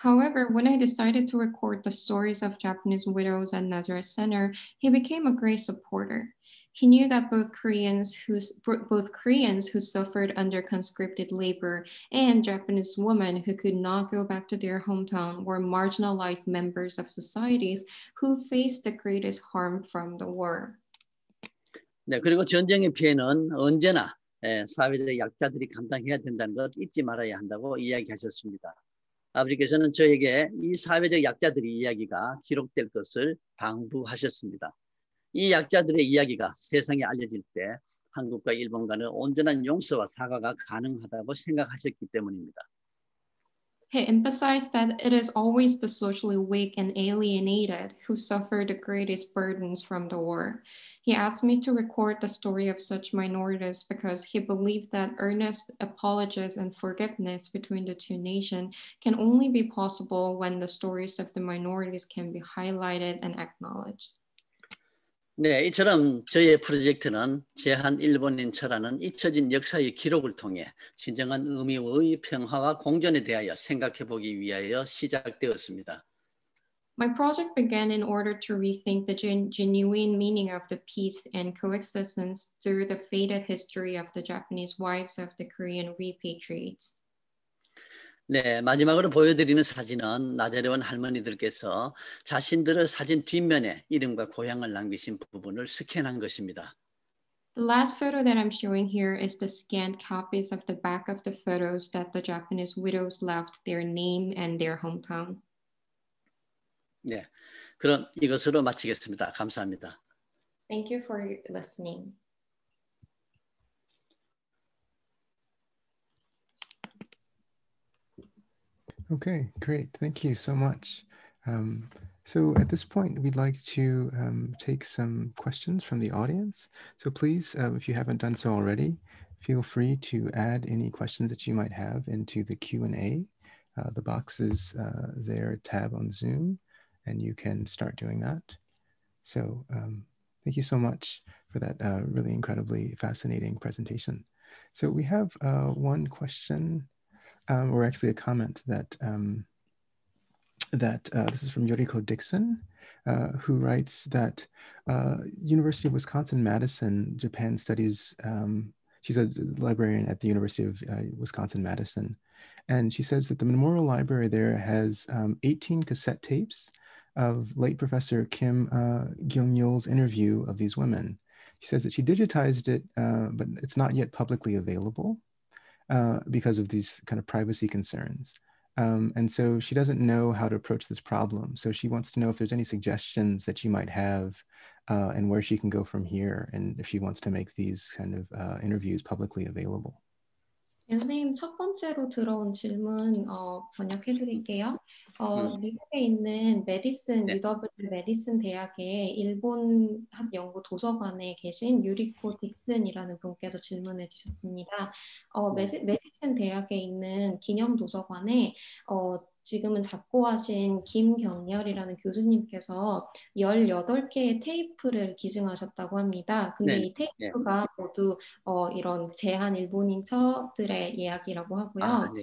However, when I decided to record the stories of Japanese widows at Nazareth Center, he became a great supporter. He knew that both Koreans who suffered under conscripted labor and Japanese women who could not go back to their hometown were marginalized members of societies who faced the greatest harm from the war. 네, 그리고 전쟁의 피해는 언제나 사회적 약자들이 감당해야 된다는 것 잊지 말아야 한다고 이야기하셨습니다. 아버지께서는 저에게 이 사회적 약자들의 이야기가 기록될 것을 당부하셨습니다. 이 약자들의 이야기가 세상에 알려질 때 한국과 일본 간의 온전한 용서와 사과가 가능하다고 생각하셨기 때문입니다. He emphasized that it is always the socially weak and alienated who suffer the greatest burdens from the war. He asked me to record the story of such minorities because he believed that earnest apologies and forgiveness between the two nations can only be possible when the stories of the minorities can be highlighted and acknowledged. 네, 이처럼 저의 프로젝트는 제한 일본인 철학은 잊혀진 역사의 기록을 통해 진정한 의미의 평화와 공존에 대하여 생각해보기 위하여 시작되었습니다. My project began in order to rethink the genuine meaning of the peace and coexistence through the faded history of the Japanese wives of the Korean repatriates. 네, 마지막으로 보여드리는 사진은 나자레원 할머니들께서 자신들의 사진 뒷면에 이름과 고향을 남기신 부분을 스캔한 것입니다. The last photo that I'm showing here is the scanned copies of the back of the photos that the Japanese widows left their name and their hometown. 네, 그럼 이것으로 마치겠습니다. 감사합니다. Thank you for listening. Okay, great. Thank you so much. So at this point, we'd like to take some questions from the audience. So please, if you haven't done so already, feel free to add any questions that you might have into the Q&A. The box is there, tab on Zoom, and you can start doing that. So thank you so much for that really incredibly fascinating presentation. So we have one question, or actually a comment that this is from Yoriko Dixon, who writes that University of Wisconsin-Madison, Japan studies, she's a librarian at the University of Wisconsin-Madison, and she says that the Memorial Library there has 18 cassette tapes of late Professor Kim Gyung-Yul's interview of these women. She says that she digitized it, but it's not yet publicly available because of these kind of privacy concerns. And so she doesn't know how to approach this problem. So she wants to know if there's any suggestions that she might have and where she can go from here, and if she wants to make these kind of interviews publicly available. 선생님, 첫 번째로 들어온 질문 번역해 드릴게요. 미국에 있는 메디슨, UW 메디슨 대학의 일본학 연구 도서관에 계신 유리코 딕슨이라는 분께서 질문해 주셨습니다. 메디슨 대학에 있는 기념 도서관에 지금은 작고하신 김경렬이라는 교수님께서 18개의 테이프를 기증하셨다고 합니다. 근데 이 테이프가 모두 이런 제한 일본인 처들의 이야기라고 하고요.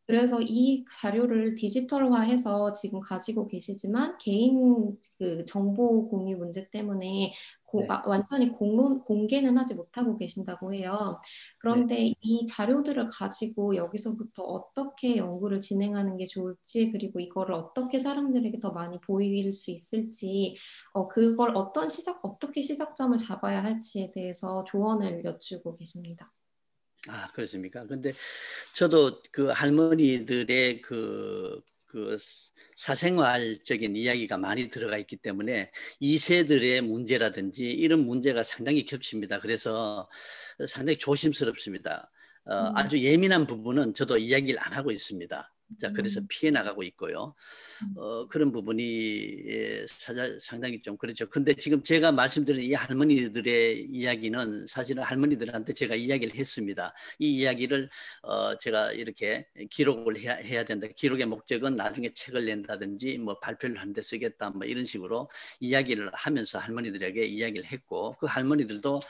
그래서 이 자료를 디지털화해서 지금 가지고 계시지만 개인 그 정보 공유 문제 때문에 완전히 공개는 하지 못하고 계신다고 해요. 그런데 이 자료들을 가지고 여기서부터 어떻게 연구를 진행하는 게 좋을지, 그리고 이거를 어떻게 사람들에게 더 많이 보일 수 있을지, 그걸 어떻게 시작점을 잡아야 할지에 대해서 조언을 여쭈고 계십니다. 아, 그렇습니까? 근데 저도 그 할머니들의 그 사생활적인 이야기가 많이 들어가 있기 때문에 2세들의 문제라든지 이런 문제가 상당히 겹칩니다. 그래서 상당히 조심스럽습니다. 아주 예민한 부분은 저도 이야기를 안 하고 있습니다. 자, 그래서 피해 나가고 있고요. 그런 부분이 상당히 좀 그렇죠. 근데 지금 제가 말씀드린 이 할머니들의 이야기는 사실은 할머니들한테 제가 이야기를 했습니다. 이 이야기를 제가 이렇게 기록을 해야 된다. 기록의 목적은 나중에 책을 낸다든지 뭐 발표를 하는데 쓰겠다 뭐 이런 식으로 이야기를 하면서 할머니들에게 이야기를 했고, 그 할머니들도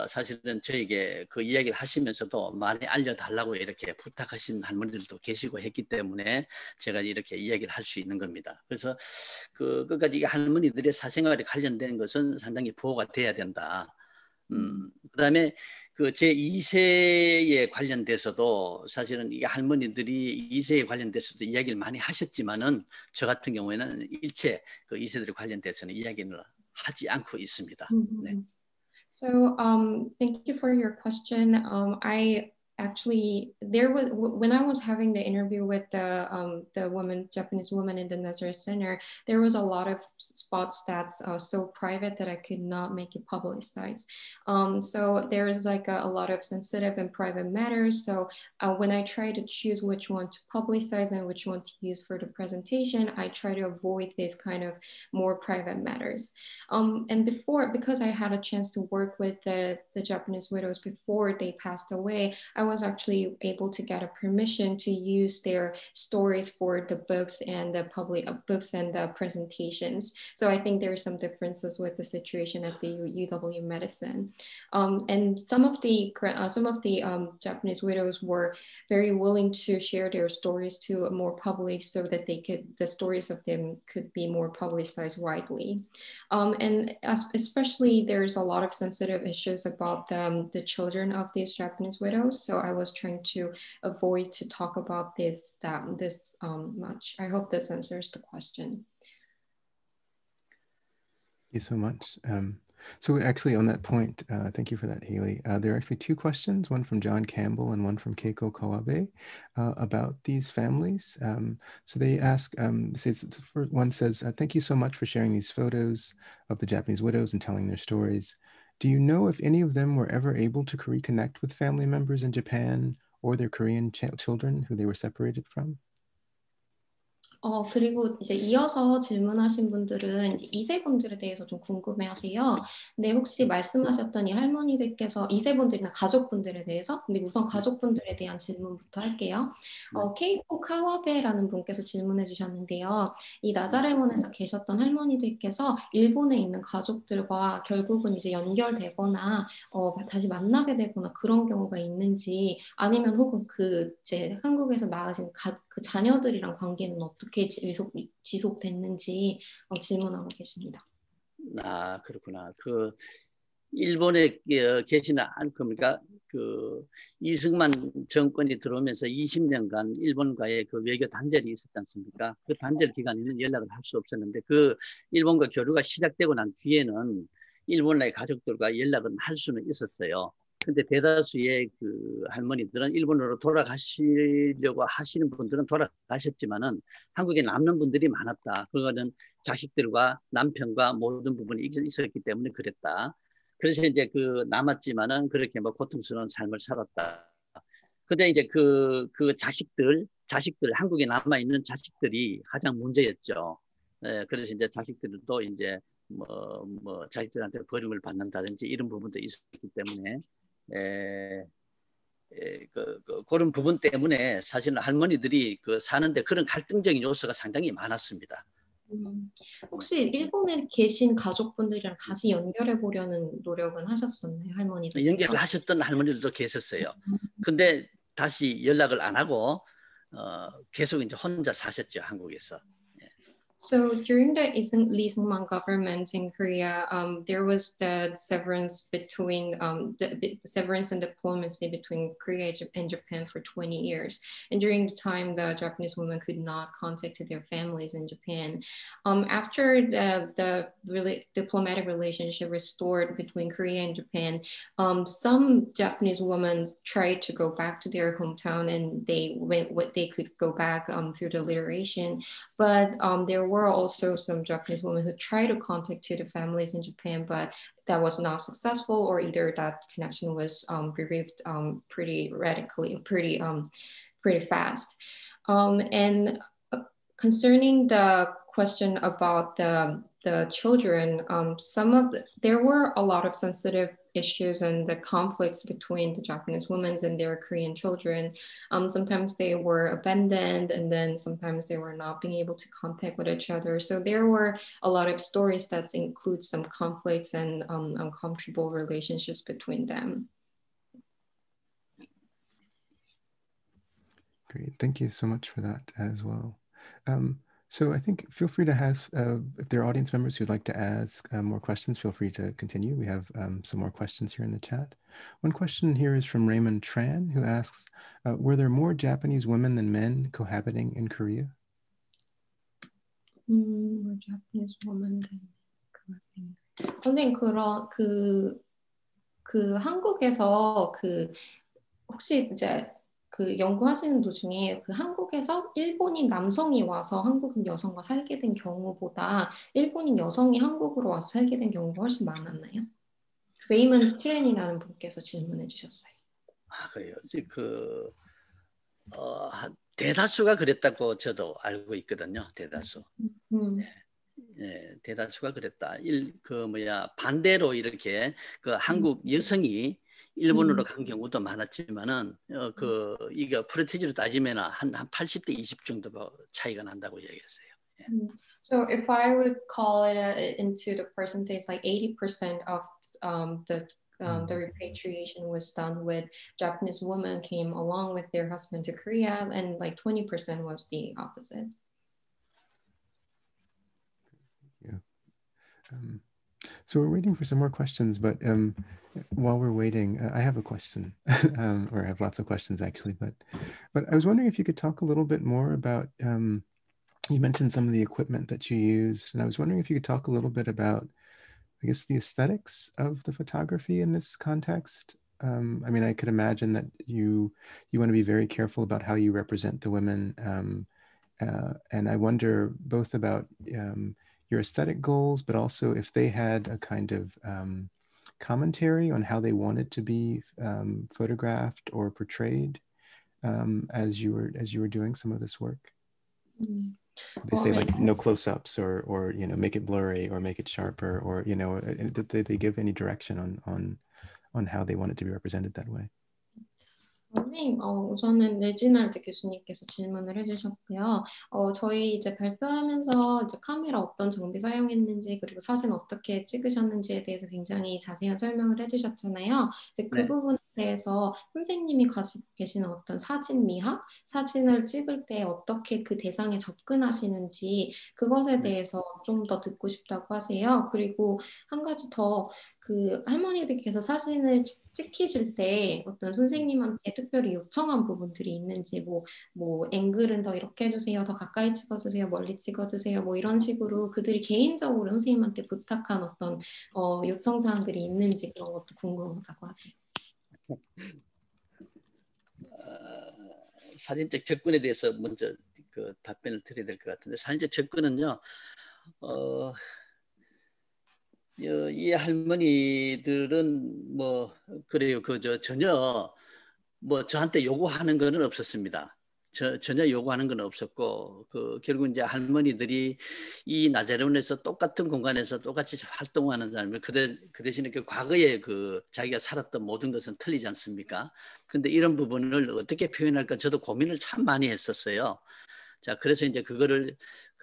사실은 저에게 그 이야기를 하시면서도 많이 알려달라고 이렇게 부탁하신 할머니들도 계시고 했기 때문에 제가 이렇게 이야기를 할 수 있는 겁니다. 그래서 끝까지 할머니들의 사생활에 관련된 것은 상당히 보호가 돼야 된다. 그다음에 그 제2세에 관련돼서도 사실은 이 할머니들이 2세에 관련돼서도 이야기를 많이 하셨지만은 저 같은 경우에는 일체 그 2세들에 관련돼서는 이야기를 하지 않고 있습니다. 네. So thank you for your question. Actually, there was when I was having the interview with the Japanese woman in the Nazareth Center, there was a lot of spots that's so private that I could not make it publicized. So there is like a lot of sensitive and private matters. So when I try to choose which one to publicize and which one to use for the presentation, I try to avoid this kind of more private matters. And because I had a chance to work with the Japanese widows before they passed away, I I was actually able to get a permission to use their stories for the books and the public books and the presentations. So I think there are some differences with the situation at the UW Medicine. And some of the Japanese widows were very willing to share their stories to a more public so that the stories of them could be more publicized widely. And especially there's a lot of sensitive issues about the children of these Japanese widows. So I was trying to avoid to talk about this much. I hope this answers the question. Thank you so much. So actually on that point, thank you for that, Haley. There are actually two questions, one from John Campbell and one from Keiko Kawabe about these families. So they ask, one says, thank you so much for sharing these photos of the Japanese widows and telling their stories. Do you know if any of them were ever able to reconnect with family members in Japan or their Korean children who they were separated from? 그리고 이제 이어서 질문하신 분들은 이제 2세분들에 대해서 좀 궁금해하세요. 근데 혹시 말씀하셨던 이 할머니들께서 2세분들이나 가족분들에 대해서, 근데 우선 가족분들에 대한 질문부터 할게요. 케이코 카와베라는 분께서 질문해 주셨는데요. 이 나자레몬에서 계셨던 할머니들께서 일본에 있는 가족들과 결국은 이제 연결되거나 다시 만나게 되거나 그런 경우가 있는지, 아니면 혹은 이제 한국에서 낳으신 그 자녀들이랑 관계는 어떻게 지속됐는지 질문하고 계십니다. 아, 그렇구나. 일본에 계시는 그러니까 이승만 정권이 들어오면서 20년간 일본과의 외교 단절이 있었지 않습니까? 그 단절 기간에는 연락을 할 수 없었는데 일본과 교류가 시작되고 난 뒤에는 일본의 가족들과 연락은 할 수는 있었어요. 근데 대다수의 할머니들은 일본으로 돌아가시려고 하시는 분들은 돌아가셨지만은 한국에 남는 분들이 많았다. 그거는 자식들과 남편과 모든 부분이 있었기 때문에 그랬다. 그래서 이제 남았지만은 그렇게 고통스러운 삶을 살았다. 근데 이제 자식들 한국에 남아 있는 자식들이 가장 문제였죠. 그래서 이제 자식들도 이제 자식들한테 버림을 받는다든지 이런 부분도 있었기 때문에. 그런 부분 때문에 사실은 할머니들이 사는데 그런 갈등적인 요소가 상당히 많았습니다. 혹시 일본에 계신 가족분들이랑 다시 연결해 보려는 노력은 하셨었나요, 할머니들? 연결하셨던 할머니들도 계셨어요. 근데 다시 연락을 안 하고 계속 이제 혼자 사셨죠, 한국에서. So during the Lee Sung-man government in Korea, there was the severance between the severance and diplomacy between Korea and Japan for 20 years. And during the time, the Japanese women could not contact their families in Japan. After the diplomatic relationship restored between Korea and Japan, some Japanese women tried to go back to their hometown, and they could go back through the alliteration, but there were also some Japanese women who tried to contact the families in Japan, but that was not successful, or either that connection was removed pretty radically, pretty fast. And concerning the question about the children, there were a lot of sensitive issues and the conflicts between the Japanese women and their Korean children. Sometimes they were abandoned, and then sometimes they were not being able to contact with each other. So there were a lot of stories that include some conflicts and uncomfortable relationships between them. Great, thank you so much for that as well. So I think feel free to ask, if there are audience members who'd like to ask more questions, feel free to continue. We have some more questions here in the chat. One question here is from Raymond Tran, who asks, were there more Japanese women than men cohabiting in Korea? More Japanese women than cohabiting. 선생님, 한국에서 혹시 이제 연구하시는 도중에 한국에서 일본인 남성이 와서 한국 여성과 살게 된 경우보다 일본인 여성이 한국으로 와서 살게 된 경우가 훨씬 많았나요? 레이먼드 트렌이라는 분께서 질문해 주셨어요. 아, 그래요. 대다수가 그랬다고 저도 알고 있거든요. 대다수. 네, 대다수가 그랬다. 반대로 이렇게 한국 여성이 일본으로 간 경우도 많았지만은 이게 프로테이지로 따지면 한 80대 20 정도 차이가 난다고 얘기했어요. So if I would call it into the percentage, like 80% of the repatriation was done with Japanese women came along with their husband to Korea, and like 20% was the opposite. Yeah. So we're waiting for some more questions, but while we're waiting, I have a question, or I have lots of questions actually, but I was wondering if you could talk a little bit more about, you mentioned some of the equipment that you used, and I was wondering if you could talk a little bit about, I guess, the aesthetics of the photography in this context. I mean, I could imagine that you want to be very careful about how you represent the women, and I wonder both about your aesthetic goals, but also if they had a kind of commentary on how they wanted to be photographed or portrayed as you were doing some of this work. They say like no close-ups, or you know, make it blurry or make it sharper, or you know, did they give any direction on how they want it to be represented that way? 선생님, 우선은 레지날드 교수님께서 질문을 해주셨고요. 저희 이제 발표하면서 이제 카메라 어떤 장비 사용했는지, 그리고 사진 어떻게 찍으셨는지에 대해서 굉장히 자세한 설명을 해주셨잖아요. 이제 그 부분에 대해서 선생님이 가지고 계시는 어떤 사진 미학, 사진을 찍을 때 어떻게 그 대상에 접근하시는지 그것에 대해서 좀 더 듣고 싶다고 하세요. 그리고 한 가지 더, 그 할머니들께서 사진을 찍히실 때 어떤 선생님한테 특별히 요청한 부분들이 있는지, 뭐 앵글은 더 이렇게 해주세요, 더 가까이 찍어주세요, 멀리 찍어주세요, 뭐 이런 식으로 그들이 개인적으로 선생님한테 부탁한 어떤 요청 사항들이 있는지 그런 것도 궁금하다고 하세요. 사진적 접근에 대해서 먼저 그 답변을 드려야 될 것 같은데, 사진적 접근은요, 이 할머니들은 뭐 그래요. 전혀 뭐 저한테 요구하는 거는 없었습니다. 전혀 요구하는 건 없었고, 결국 이제 할머니들이 이 나자레온에서 똑같은 공간에서 똑같이 활동하는 사람이 그 대신에 그 과거에 자기가 살았던 모든 것은 틀리지 않습니까? 근데 이런 부분을 어떻게 표현할까 저도 고민을 참 많이 했었어요. 자, 그래서 이제 그거를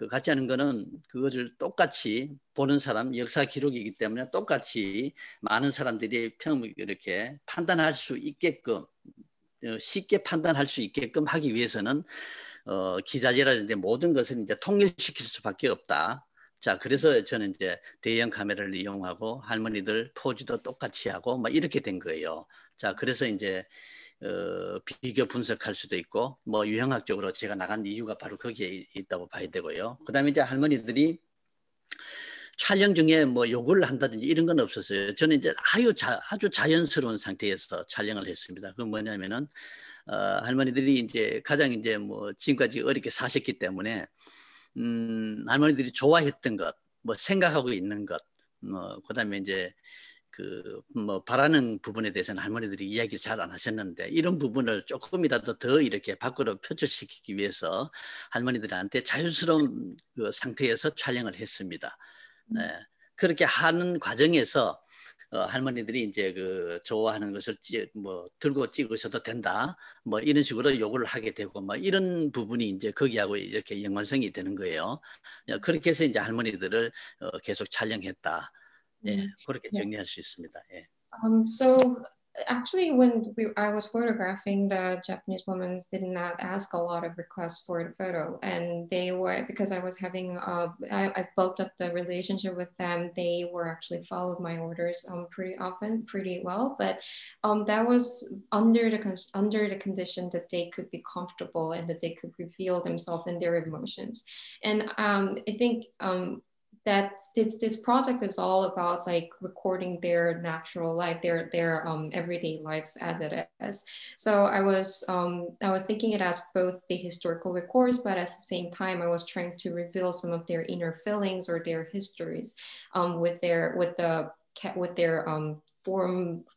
같이 하는 거는 그것을 똑같이 보는 사람, 역사 기록이기 때문에 똑같이 많은 사람들이 이렇게 판단할 수 있게끔, 쉽게 판단할 수 있게끔 하기 위해서는 기자재라든지 모든 것을 이제 통일시킬 수밖에 없다. 자, 그래서 저는 이제 대형 카메라를 이용하고 할머니들 포즈도 똑같이 하고 막 이렇게 된 거예요. 자, 그래서 이제 비교 분석할 수도 있고, 뭐 유형학적으로 제가 나간 이유가 바로 거기에 있다고 봐야 되고요. 그 다음에 이제 할머니들이 촬영 중에 뭐 요구를 한다든지 이런 건 없었어요. 저는 이제 아주 자연스러운 상태에서 촬영을 했습니다. 그건 뭐냐면은 할머니들이 이제 가장 이제 뭐 지금까지 어렵게 사셨기 때문에 할머니들이 좋아했던 것, 뭐 생각하고 있는 것, 뭐 그다음에 이제 뭐 바라는 부분에 대해서는 할머니들이 이야기를 잘 안 하셨는데, 이런 부분을 조금이라도 더 이렇게 밖으로 표출시키기 위해서 할머니들한테 자연스러운 그 상태에서 촬영을 했습니다. 네. 그렇게 하는 과정에서 할머니들이 이제 좋아하는 것을 뭐 들고 찍으셔도 된다, 뭐 이런 식으로 요구를 하게 되고, 뭐 이런 부분이 이제 거기하고 이렇게 연관성이 되는 거예요. 그렇게 해서 이제 할머니들을 계속 촬영했다. 예, 그렇게 정리할 수 있습니다. 예. So actually, when I was photographing, the Japanese women did not ask a lot of requests for the photo, and they were, because I was having I built up the relationship with them. They were actually followed my orders pretty often, pretty well, but that was under the condition that they could be comfortable and that they could reveal themselves and their emotions. And I think that this project is all about like recording their natural life, their everyday lives as it is. So I was thinking it as both the historical records, but at the same time I was trying to reveal some of their inner feelings or their histories with their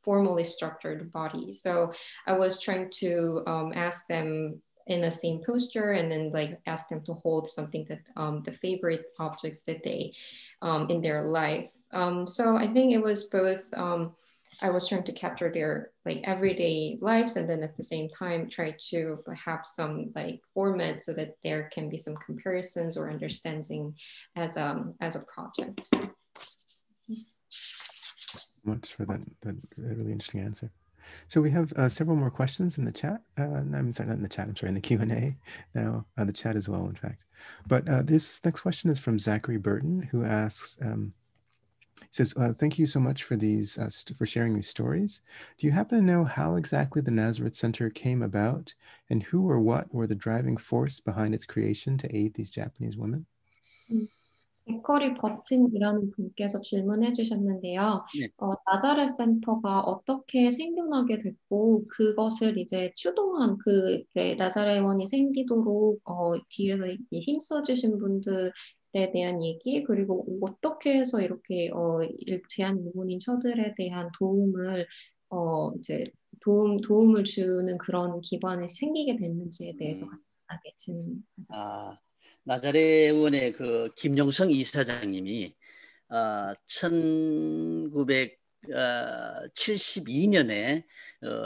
formally structured body. So I was trying to ask them in the same posture, and then like ask them to hold something that the favorite objects that they in their life. So I think it was both I was trying to capture their like everyday lives, and then at the same time try to have some like format so that there can be some comparisons or understanding as a project. Much for that really interesting answer. So we have several more questions in the chat. I'm sorry, not in the chat. I'm sorry, in the Q&A now, the chat as well, in fact. But this next question is from Zachary Burton, who asks, he says, thank you so much for these, for sharing these stories. Do you happen to know how exactly the Nazareth Center came about, and who or what were the driving force behind its creation to aid these Japanese women? 제커리 버튼이라는 분께서 질문해 주셨는데요. 네. 나자렛 센터가 어떻게 생겨나게 됐고, 그것을 이제 추동한 이제 나자렛원이 생기도록 뒤에서 힘써 주신 분들에 대한 얘기, 그리고 어떻게 해서 이렇게 제한 일본인 처들에 대한 도움을 이제 도움을 주는 그런 기관이 생기게 됐는지에 대해서 간단하게 질문하셨습니다. 나자렛원의 그 김용성 이사장님이 1972년에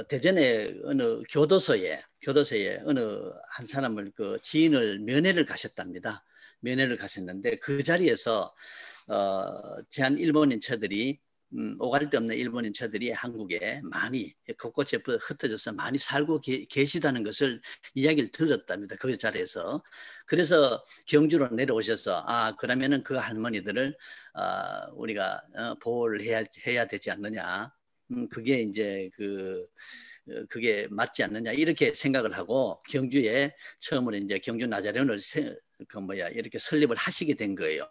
대전의 어느 교도소에 어느 한 사람을 그 지인을 면회를 가셨답니다. 면회를 가셨는데 그 자리에서 제한 일본인 처들이 오갈 데 없는 일본인 처들이 한국에 많이 곳곳에 흩어져서 많이 살고 계시다는 것을 이야기를 들었답니다. 그 자리에서. 그래서 경주로 내려오셔서 그러면은 그 할머니들을 우리가 보호를 해야 되지 않느냐. 그게 이제 그게 맞지 않느냐 이렇게 생각을 하고 경주에 처음으로 이제 경주 나자렛원을 이렇게 설립을 하시게 된 거예요.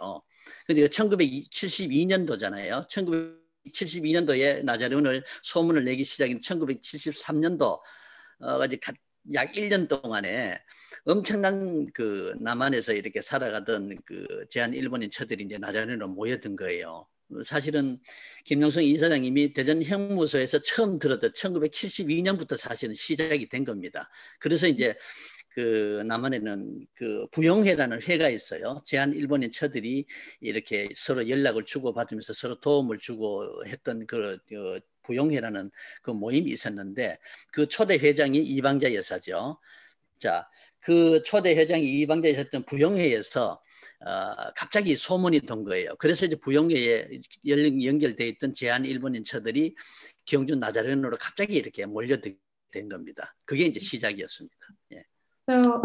그러니까 1972년도잖아요. 1972년도에 나자렛원을 소문을 내기 시작인 1973년도까지 약 1년 동안에 엄청난 그 남한에서 이렇게 살아가던 그 제한 일본인 처들이 이제 나자렛원으로 모여든 거예요. 사실은 김용성 이사장님이 대전 형무소에서 처음 들었던 1972년부터 사실은 시작이 된 겁니다. 그래서 이제 그 남한에는 그 부용회라는 회가 있어요. 제한 일본인 처들이 이렇게 서로 연락을 주고받으면서 서로 도움을 주고 했던 그 부용회라는 그 모임이 있었는데 그 초대 회장이 이방자 여사죠. 자, 그 초대 회장이 이방자 여사였던 부용회에서 갑자기 소문이 돈 거예요. 그래서 이제 부용회에 연결돼 있던 제한 일본인 처들이 경주 나자렛원으로 갑자기 이렇게 몰려든 겁니다. 그게 이제 시작이었습니다. 예. So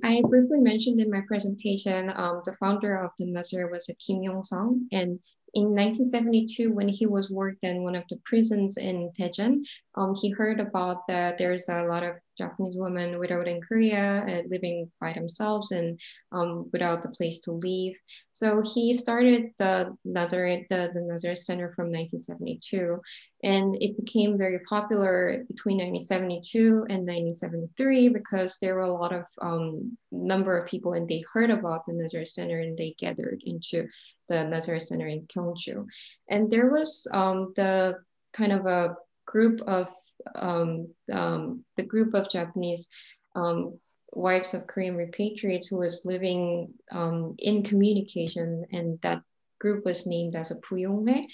I briefly mentioned in my presentation, the founder of the Nazareth was Kim Yong-sung, and in 1972, when he was worked in one of the prisons in Daejeon, he heard about that there's a lot of Japanese women widowed in Korea living by themselves and without a place to live. So he started the Nazareth Center from 1972, and it became very popular between 1972 and 1973 because there were a lot of number of people, and they heard about the Nazareth Center and they gathered into the Nazareth Center in Gyeongju. And there was the kind of a group of Japanese wives of Korean repatriates who was living in communication, and that group was named as a Puyonghae.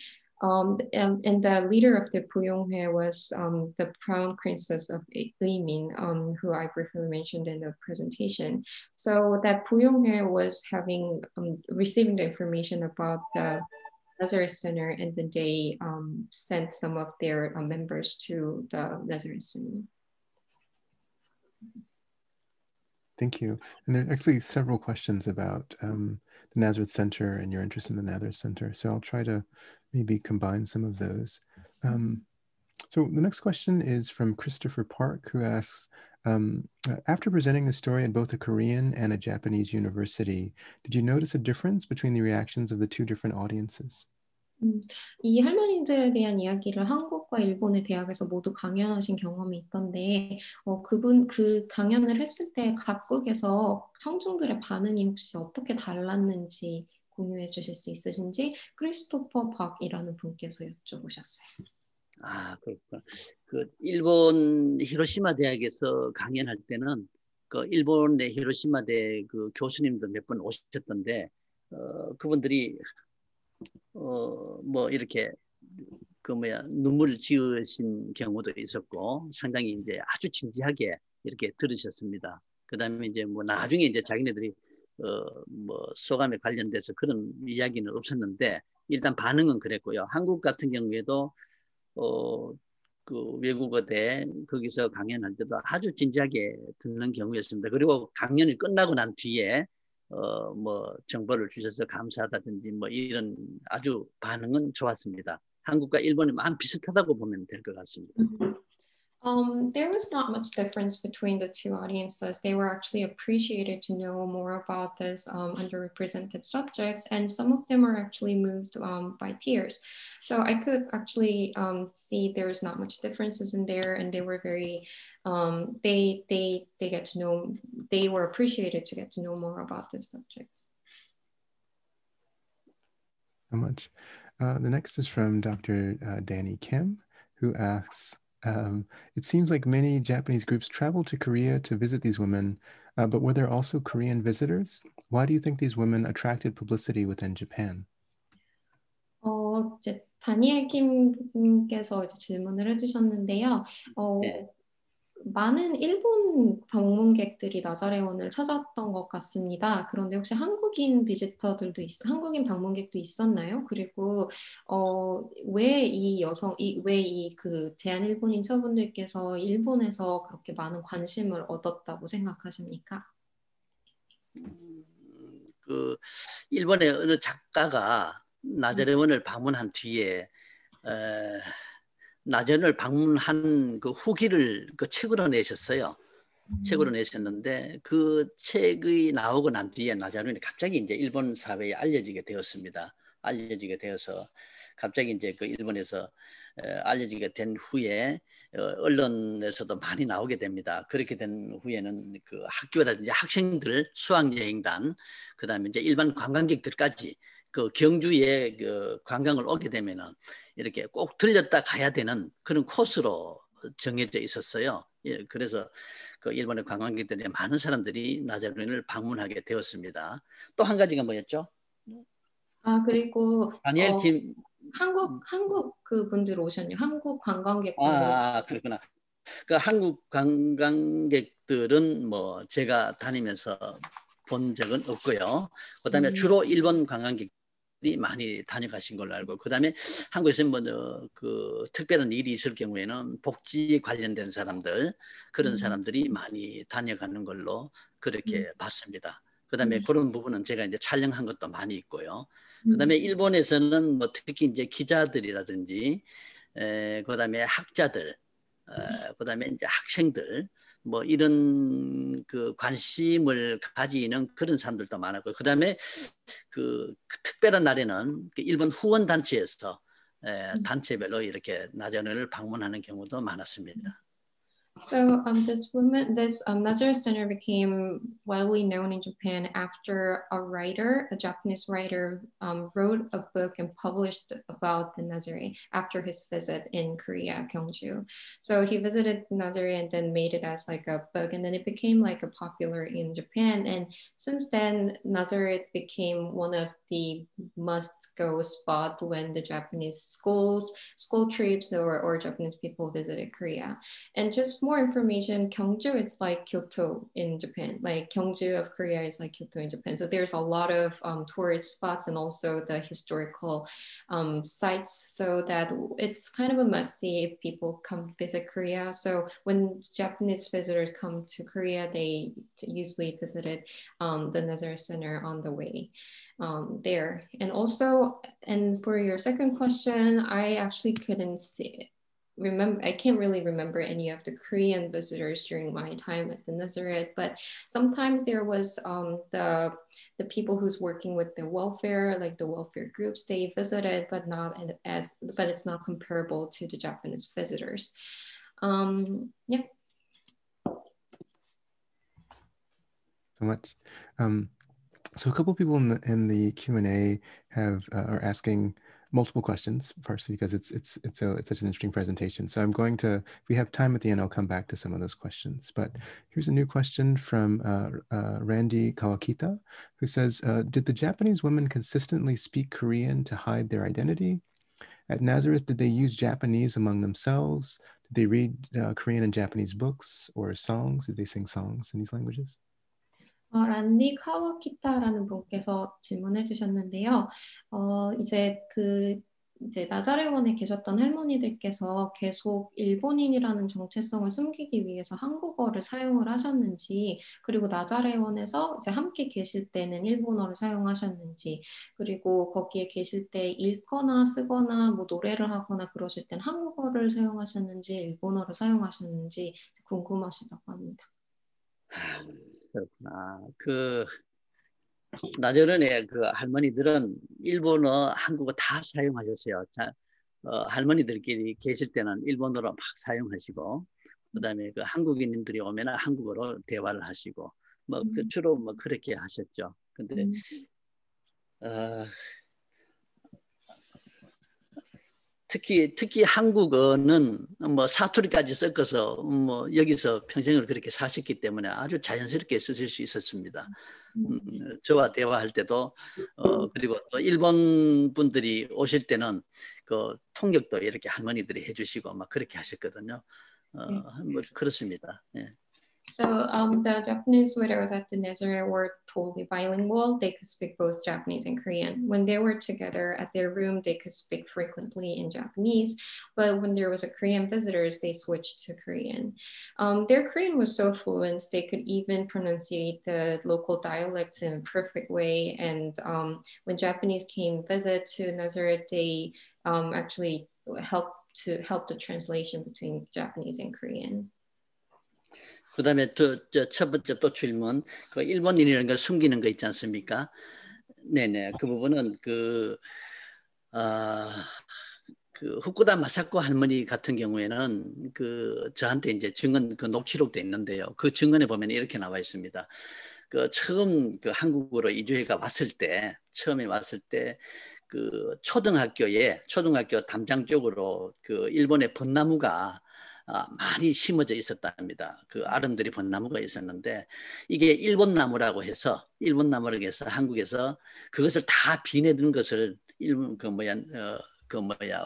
And the leader of the Puyonghae was the Crown Princess of Limin, who I briefly mentioned in the presentation. So that Puyonghae was receiving the information about the Nazareth Center, and then they sent some of their members to the Nazareth Center. Thank you. And there are actually several questions about the Nazareth Center and your interest in the Nazareth Center. So I'll try to maybe combine some of those. So the next question is from Christopher Park, who asks, after presenting the story at both a Korean and a Japanese university, did you notice a difference between the reactions of the two different audiences? 이 할머니들에 대한 이야기를 한국과 일본의 대학에서 모두 강연하신 경험이 있던데 그분 그 강연을 했을 때 각국에서 청중들의 반응이 혹시 어떻게 달랐는지 공유해 주실 수 있으신지 크리스토퍼 박이라는 분께서 여쭤보셨어요. 그렇구나. 그 일본 히로시마 대학에서 강연할 때는 그 일본의 히로시마 대 그 교수님도 몇 분 오셨던데 그분들이 뭐 이렇게 눈물을 지으신 경우도 있었고 상당히 이제 아주 진지하게 이렇게 들으셨습니다. 그다음에 이제 뭐 나중에 이제 자기네들이 뭐 소감에 관련돼서 그런 이야기는 없었는데 일단 반응은 그랬고요. 한국 같은 경우에도 그 외국어대 거기서 강연할 때도 아주 진지하게 듣는 경우였습니다. 그리고 강연이 끝나고 난 뒤에 뭐 정보를 주셔서 감사하다든지 뭐 이런 아주 반응은 좋았습니다. 한국과 일본이 많이 비슷하다고 보면 될 것 같습니다. There was not much difference between the two audiences. They were actually appreciated to know more about this underrepresented subjects, and some of them were actually moved by tears. So I could actually see there was not much differences in there, and they were very, they get to know, they were appreciated to get to know more about this subject. So much. The next is from Dr. Danny Kim, who asks, it seems like many Japanese groups traveled to Korea to visit these women, but were there also Korean visitors? Why do you think these women attracted publicity within Japan? 이제 다니엘 킴께서 이제 질문을 해주셨는데요. 네. 많은 일본 방문객들이 나자레원을 찾았던 것 같습니다. 그런데 혹시 한국인 한국인 방문객도 있었나요? 그리고 왜 이 그 제한 일본인 처분들께서 일본에서 그렇게 많은 관심을 얻었다고 생각하십니까? 그 일본의 어느 작가가 나자레원을 방문한 뒤에 나자레원을 방문한 그 후기를 그 책으로 내셨어요. 책으로 내셨는데 그 책이 나오고 난 뒤에 나자레원이 갑자기 이제 일본 사회에 알려지게 되었습니다. 알려지게 되어서 갑자기 이제 그 일본에서 알려지게 된 후에 언론에서도 많이 나오게 됩니다. 그렇게 된 후에는 그 학교라든지 학생들, 수학여행단, 그다음에 이제 일반 관광객들까지 그 경주에 그 관광을 오게 되면은 이렇게 꼭 들렸다 가야 되는 그런 코스로 정해져 있었어요. 예, 그래서 그 일본의 관광객들이 많은 사람들이 나자레원을 방문하게 되었습니다. 또 한 가지가 뭐였죠? 그리고 다니엘 킴 한국 그분들 오셨네요. 한국 관광객분들. 그렇구나. 그 한국 관광객들은 뭐 제가 다니면서 본 적은 없고요. 그다음에 주로 일본 관광객들이 많이 다녀가신 걸로 알고, 그다음에 한국에서 뭐 그 특별한 일이 있을 경우에는 복지 관련된 사람들, 그런 사람들이 많이 다녀가는 걸로 그렇게 봤습니다. 그다음에 그런 부분은 제가 이제 촬영한 것도 많이 있고요. 그다음에 일본에서는 뭐 특히 이제 기자들이라든지 그다음에 학자들, 그다음에 이제 학생들, 뭐 이런 그 관심을 가지는 그런 사람들도 많았고, 그다음에 그 특별한 날에는 그 일본 후원 단체에서 단체별로 이렇게 나자레원을 방문하는 경우도 많았습니다. So this Nazare Center became widely known in Japan after a Japanese writer, wrote a book and published about the Nazare after his visit in Korea, Gyeongju. So he visited Nazare and then made it as like a book, and then it became like a popular in Japan. And since then, Nazare became one of the must-go spot when the Japanese school trips or Japanese people visited Korea. And just more information, Gyeongju is like Kyoto in Japan. Like Gyeongju of Korea is like Kyoto in Japan. So there's a lot of tourist spots and also the historical sites, so that it's kind of a must-see if people come visit Korea. So when Japanese visitors come to Korea, they usually visited the Nazare Center on the way there. And also, and for your second question, I actually couldn't I can't really remember any of the Korean visitors during my time at the Nazareth, but sometimes there was the people who's working with the welfare, like the welfare groups, they visited, but it's not comparable to the Japanese visitors. Yeah. So much. So a couple of people in the Q&A are asking multiple questions, partially because it's such an interesting presentation. So I'm going to, if we have time at the end, I'll come back to some of those questions. But here's a new question from Randy Kawakita, who says, did the Japanese women consistently speak Korean to hide their identity? At Nazareth, did they use Japanese among themselves? Did they read Korean and Japanese books or songs? Did they sing songs in these languages? 란디 카와키타라는 분께서 질문해 주셨는데요. 이제 나자레원에 계셨던 할머니들께서 계속 일본인이라는 정체성을 숨기기 위해서 한국어를 사용을 하셨는지, 그리고 나자레원에서 이제 함께 계실 때는 일본어를 사용하셨는지, 그리고 거기에 계실 때 읽거나 쓰거나 뭐 노래를 하거나 그러실 땐 한국어를 사용하셨는지 일본어를 사용하셨는지 궁금하시다고 합니다. 그렇구나. 나저런에 그 할머니들은 일본어, 한국어 다 사용하셨어요. 할머니들끼리 계실 때는 일본어로 막 사용하시고, 그다음에 그 한국인들이 오면 한국어로 대화를 하시고, 주로 그렇게 하셨죠. 근데 특히 한국어는 사투리까지 섞어서 여기서 평생을 그렇게 사셨기 때문에 아주 자연스럽게 쓰실 수 있었습니다. 저와 대화할 때도 그리고 또 일본 분들이 오실 때는 그 통역도 이렇게 할머니들이 해주시고 막 그렇게 하셨거든요. 그렇습니다. 예. So the Japanese widows at the Nazareth were totally bilingual. They could speak both Japanese and Korean. When they were together at their room, they could speak frequently in Japanese. But when there was a Korean visitors, they switched to Korean. Their Korean was so fluent, they could even pronunciate the local dialects in a perfect way. And when Japanese came visit to Nazareth, they actually helped the translation between Japanese and Korean. 그다음에 첫 번째 또 질문, 그 일본인이라는 걸 숨기는 거 있지 않습니까? 네네, 그 부분은 그 후쿠다 마사코 할머니 같은 경우에는 저한테 이제 증언 그 녹취록도 있는데요. 그 증언에 보면 이렇게 나와 있습니다. 처음 한국으로 이주해가 처음에 왔을 때 초등학교 담장 쪽으로 일본의 벚나무가 많이 심어져 있었답니다. 아름드리 벚나무가 있었는데 이게 일본 나무라고 해서 한국에서 그것을 다 비내는 것을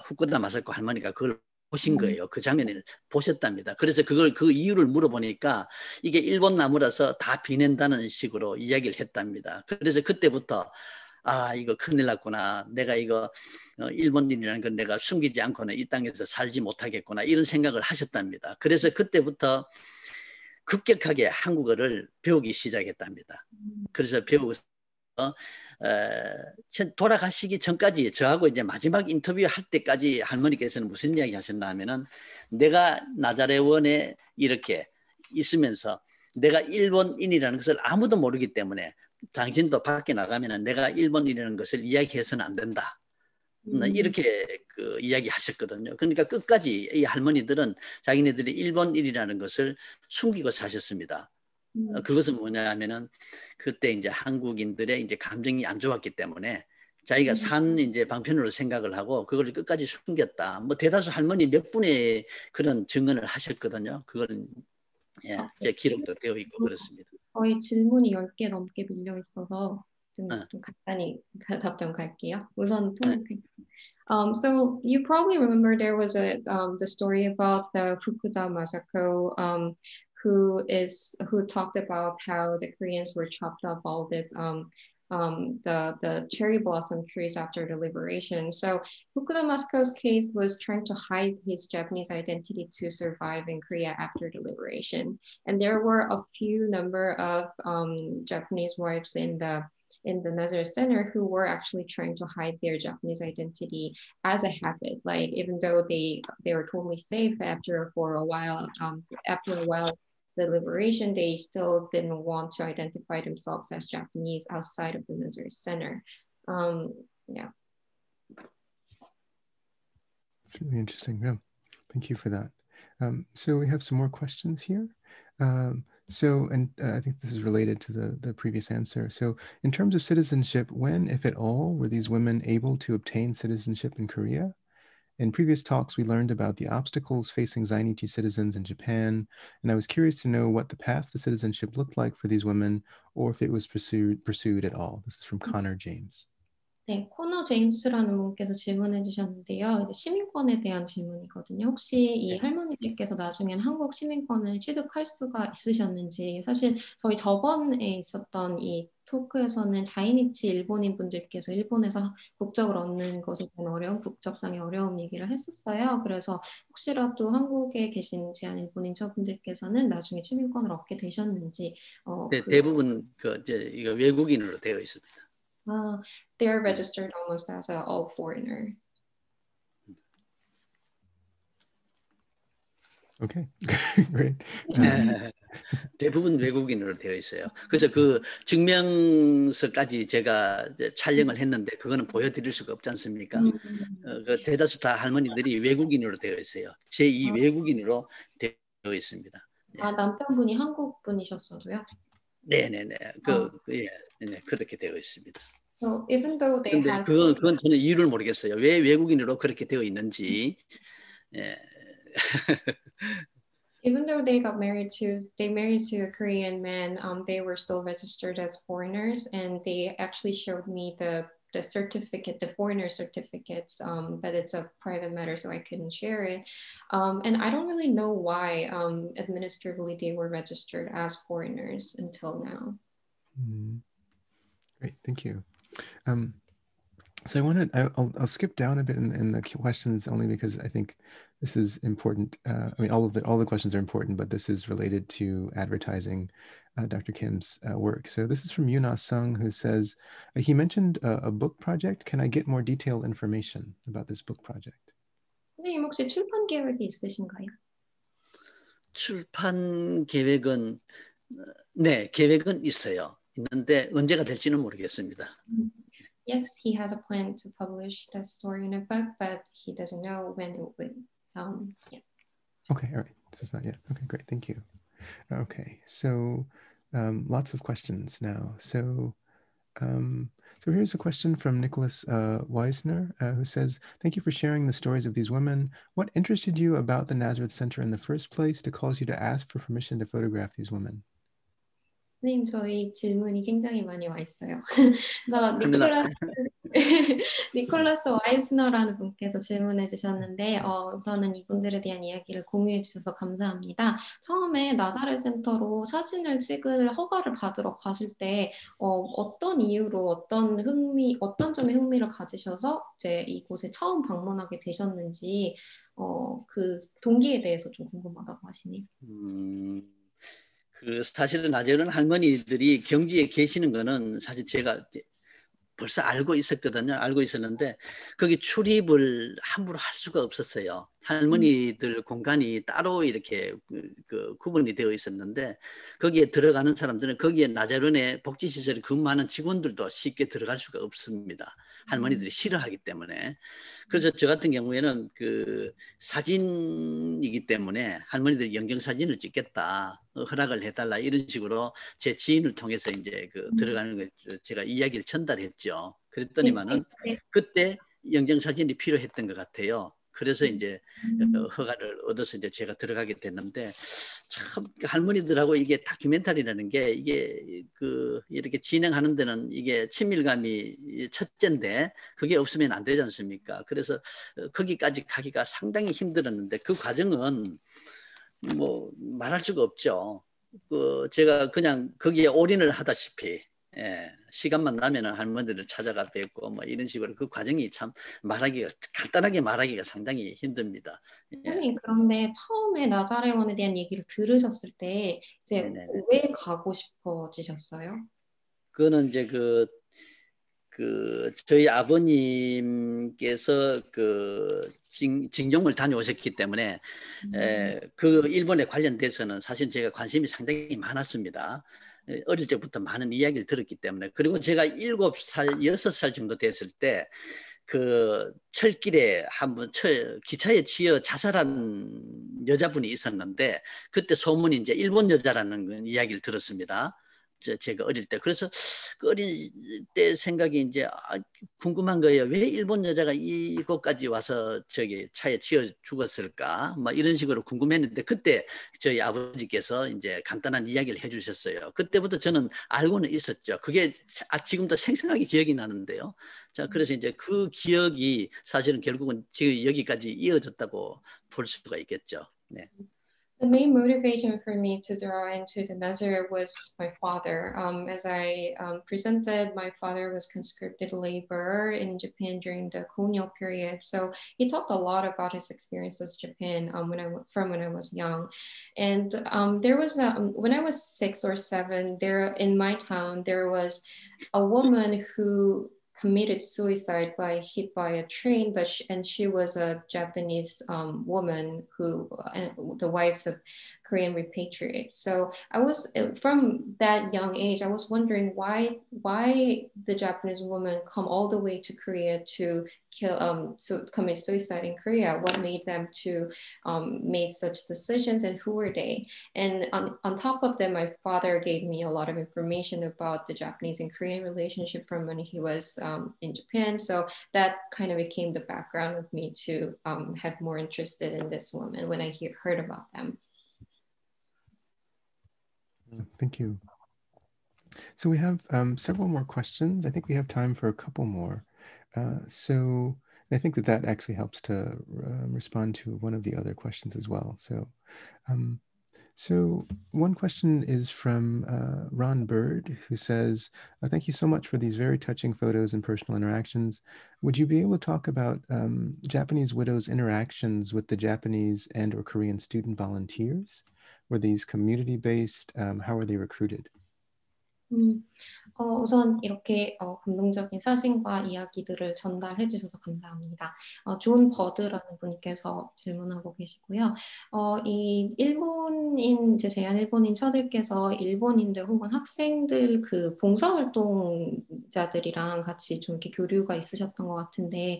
후쿠다 마사코 할머니가 그걸 보신 거예요. 그 장면을 보셨답니다. 그래서 그 이유를 물어보니까 이게 일본 나무라서 다 비낸다는 식으로 이야기를 했답니다. 그래서 그때부터 이거 큰일 났구나. 내가 이거 일본인이라는 건 내가 숨기지 않고는 이 땅에서 살지 못하겠구나. 이런 생각을 하셨답니다. 그래서 그때부터 급격하게 한국어를 배우기 시작했답니다. 그래서 배우고서 돌아가시기 전까지 저하고 이제 마지막 인터뷰 할 때까지 할머니께서는 무슨 이야기 하셨나 하면은 내가 나자레원에 이렇게 있으면서 내가 일본인이라는 것을 아무도 모르기 때문에 당신도 밖에 나가면 내가 일본인이라는 것을 이야기해서는 안 된다. 이렇게 이야기하셨거든요. 그러니까 끝까지 이 할머니들은 자기네들이 일본인이라는 것을 숨기고 사셨습니다. 그것은 뭐냐 하면은 그때 이제 한국인들의 이제 감정이 안 좋았기 때문에 자기가 산 이제 방편으로 생각을 하고 그걸 끝까지 숨겼다. 대다수 할머니 몇 분의 그런 증언을 하셨거든요. 그거는 제 기록도 되어 있고 그렇습니다. 거의 질문이 10개 넘게 밀려 있어서 좀 간단히 답변 갈게요. 우선 so you probably remember there was the story about the Fukuda Masako who talked about how the Koreans were chopped up all this the cherry blossom trees after the liberation. So Fukuda Masako's case was trying to hide his Japanese identity to survive in Korea after the liberation. And there were a few number of Japanese wives in the Nazareth Center who were actually trying to hide their Japanese identity as a habit. Like even though they were totally safe after a while, the liberation, they still didn't want to identify themselves as Japanese outside of the Nazareth Center. Yeah. It's really interesting. Yeah, thank you for that. So we have some more questions here. I think this is related to the previous answer. So in terms of citizenship, when, if at all, were these women able to obtain citizenship in Korea? In previous talks, we learned about the obstacles facing Zainichi citizens in Japan, and I was curious to know what the path to citizenship looked like for these women, or if it was pursued at all. This is from Connor James. 네, 코너 제임스라는 분께서 질문해 주셨는데요. 이제 시민권에 대한 질문이거든요. 혹시 이 할머니들께서 나중엔 한국 시민권을 취득할 수가 있으셨는지, 사실 저희 저번에 있었던 이 토크에서는 자이니치 일본인 분들께서 일본에서 국적을 얻는 것에 대한 어려움, 국적상의 어려움 얘기를 했었어요. 그래서 혹시라도 한국에 계신 제한 일본인 저분들께서는 나중에 시민권을 얻게 되셨는지, 네, 대부분 이거 외국인으로 되어 있습니다. they're registered almost as a all foreigner. Okay, great. 대부분 외국인으로 되어 있어요. 그래서 그 증명서까지 제가 촬영을 했는데 그거는 보여드릴 수가 없지 않습니까? 그 대다수 다 할머니들이 외국인으로 되어 있어요. 제2 외국인으로 되어 있습니다. 아, 남편분이 한국 분이셨어도요? 네네네. 네, 그렇게 되어 있습니다. So even though they 근데 had 그건 저는 이유를 모르겠어요. 왜 외국인으로 그렇게 되어 있는지. 예. even though they married to a Korean man, they were still registered as foreigners, and they actually showed me the certificate, the foreigner certificates, but it's a private matter, so I couldn't share it. And I don't really know why administratively they were registered as foreigners until now. Great, thank you. So I'll skip down a bit in the questions only because I think this is important. I mean, all the questions are important, but this is related to advertising Dr. Kim's work. So this is from Yuna Sung, who says, he mentioned a book project. Can I get more detailed information about this book project? 선생님 혹시 출판 계획이 있으신가요? 출판 계획은 네, 계획은 있어요. 있는데 언제가 될지는 모르겠습니다. Yes, he has a plan to publish the story in a book, but he doesn't know when it would. Yeah. Okay, all right. So it's not yet. Okay, great. Thank you. Okay, so lots of questions now. So here's a question from Nicholas Weisner, who says, thank you for sharing the stories of these women. What interested you about the Nazareth Center in the first place to cause you to ask for permission to photograph these women? 선생님, 저희 질문이 굉장히 많이 와 있어요. 그래서 니콜라스 와이스너라는 분께서 질문해 주셨는데 우선은 이분들에 대한 이야기를 공유해 주셔서 감사합니다. 처음에 나자렛 센터로 사진을 찍을 허가를 받으러 가실 때 어떤 이유로 어떤 점에 흥미를 가지셔서 이제 이곳에 처음 방문하게 되셨는지 그 동기에 대해서 좀 궁금하다고 하시네요. 그 사실은 나저런 할머니들이 경주에 계시는 거는 사실 제가 벌써 알고 있었거든요. 알고 있었는데 거기 출입을 함부로 할 수가 없었어요. 할머니들 공간이 따로 이렇게 구분이 되어 있었는데 거기에 들어가는 사람들은 거기에 나자론의 복지시설에 근무하는 직원들도 쉽게 들어갈 수가 없습니다. 할머니들이 싫어하기 때문에. 그래서 저 같은 경우에는 그 사진이기 때문에 할머니들이 영정사진을 찍겠다. 허락을 해달라 이런 식으로 제 지인을 통해서 이제 들어가는 거 제가 이야기를 전달했죠. 그랬더니만은 그때 영정사진이 필요했던 것 같아요. 그래서 이제 허가를 얻어서 이제 제가 들어가게 됐는데 참 할머니들하고 이게 다큐멘터리라는 게 이게 이렇게 진행하는 데는 이게 친밀감이 첫째인데 그게 없으면 안 되지 않습니까? 그래서 거기까지 가기가 상당히 힘들었는데 그 과정은 뭐 말할 수가 없죠. 제가 그냥 거기에 올인을 하다시피 시간만 나면은 할머니들을 찾아가 뵙고 뭐 이런 식으로 그 과정이 참 간단하게 말하기가 상당히 힘듭니다. 선생님 그런데 처음에 나자레원에 대한 얘기를 들으셨을 때 이제 네네네. 왜 가고 싶어지셨어요? 그거는 이제 저희 아버님께서 징용을 다녀오셨기 때문에 그 일본에 관련돼서는 사실 제가 관심이 상당히 많았습니다. 어릴 때부터 많은 이야기를 들었기 때문에. 그리고 제가 7살, 6살 정도 됐을 때 그 철길에 한번 기차에 치여 자살한 여자분이 있었는데 그때 소문이 이제 일본 여자라는 이야기를 들었습니다. 제가 어릴 때. 그래서 그 어릴 때 생각이 이제 궁금한 거예요. 왜 일본 여자가 이곳까지 와서 저기 차에 치여 죽었을까? 막 이런 식으로 궁금했는데 그때 저희 아버지께서 이제 간단한 이야기를 해주셨어요. 그때부터 저는 알고는 있었죠. 그게 지금도 생생하게 기억이 나는데요. 자, 그래서 이제 그 기억이 사실은 결국은 지금 여기까지 이어졌다고 볼 수가 있겠죠. 네. The main motivation for me to draw into the Nazir was my father. As I presented, my father was conscripted labor in Japan during the colonial period. So he talked a lot about his experiences in Japan when I was young. And there was when I was 6 or 7, there in my town, there was a woman who committed suicide by hit by a train, and she was a Japanese woman who the wives of Korean repatriates. So I was from that young age, I was wondering why the Japanese woman come all the way to Korea to commit suicide in Korea. What made them to make such decisions, and who were they? And on top of that, my father gave me a lot of information about the Japanese and Korean relationship from when he was in Japan. So that kind of became the background of me to have more interested in this woman when I heard about them. Thank you. So we have several more questions. I think we have time for a couple more. So I think that actually helps to respond to one of the other questions as well. So one question is from Ron Bird, who says, thank you so much for these very touching photos and personal interactions. Would you be able to talk about Japanese widows' interactions with the Japanese and or Korean student volunteers? Were these community-based? How were they recruited? 우선 이렇게 감동적인 사진과 이야기들을 전달해 주셔서 감사합니다. 존 버드라는 분께서 질문하고 계시고요. 이 일본인, 제한 일본인 처들께서 일본인들 혹은 학생들 그 봉사활동자들이랑 같이 좀 이렇게 교류가 있으셨던 것 같은데,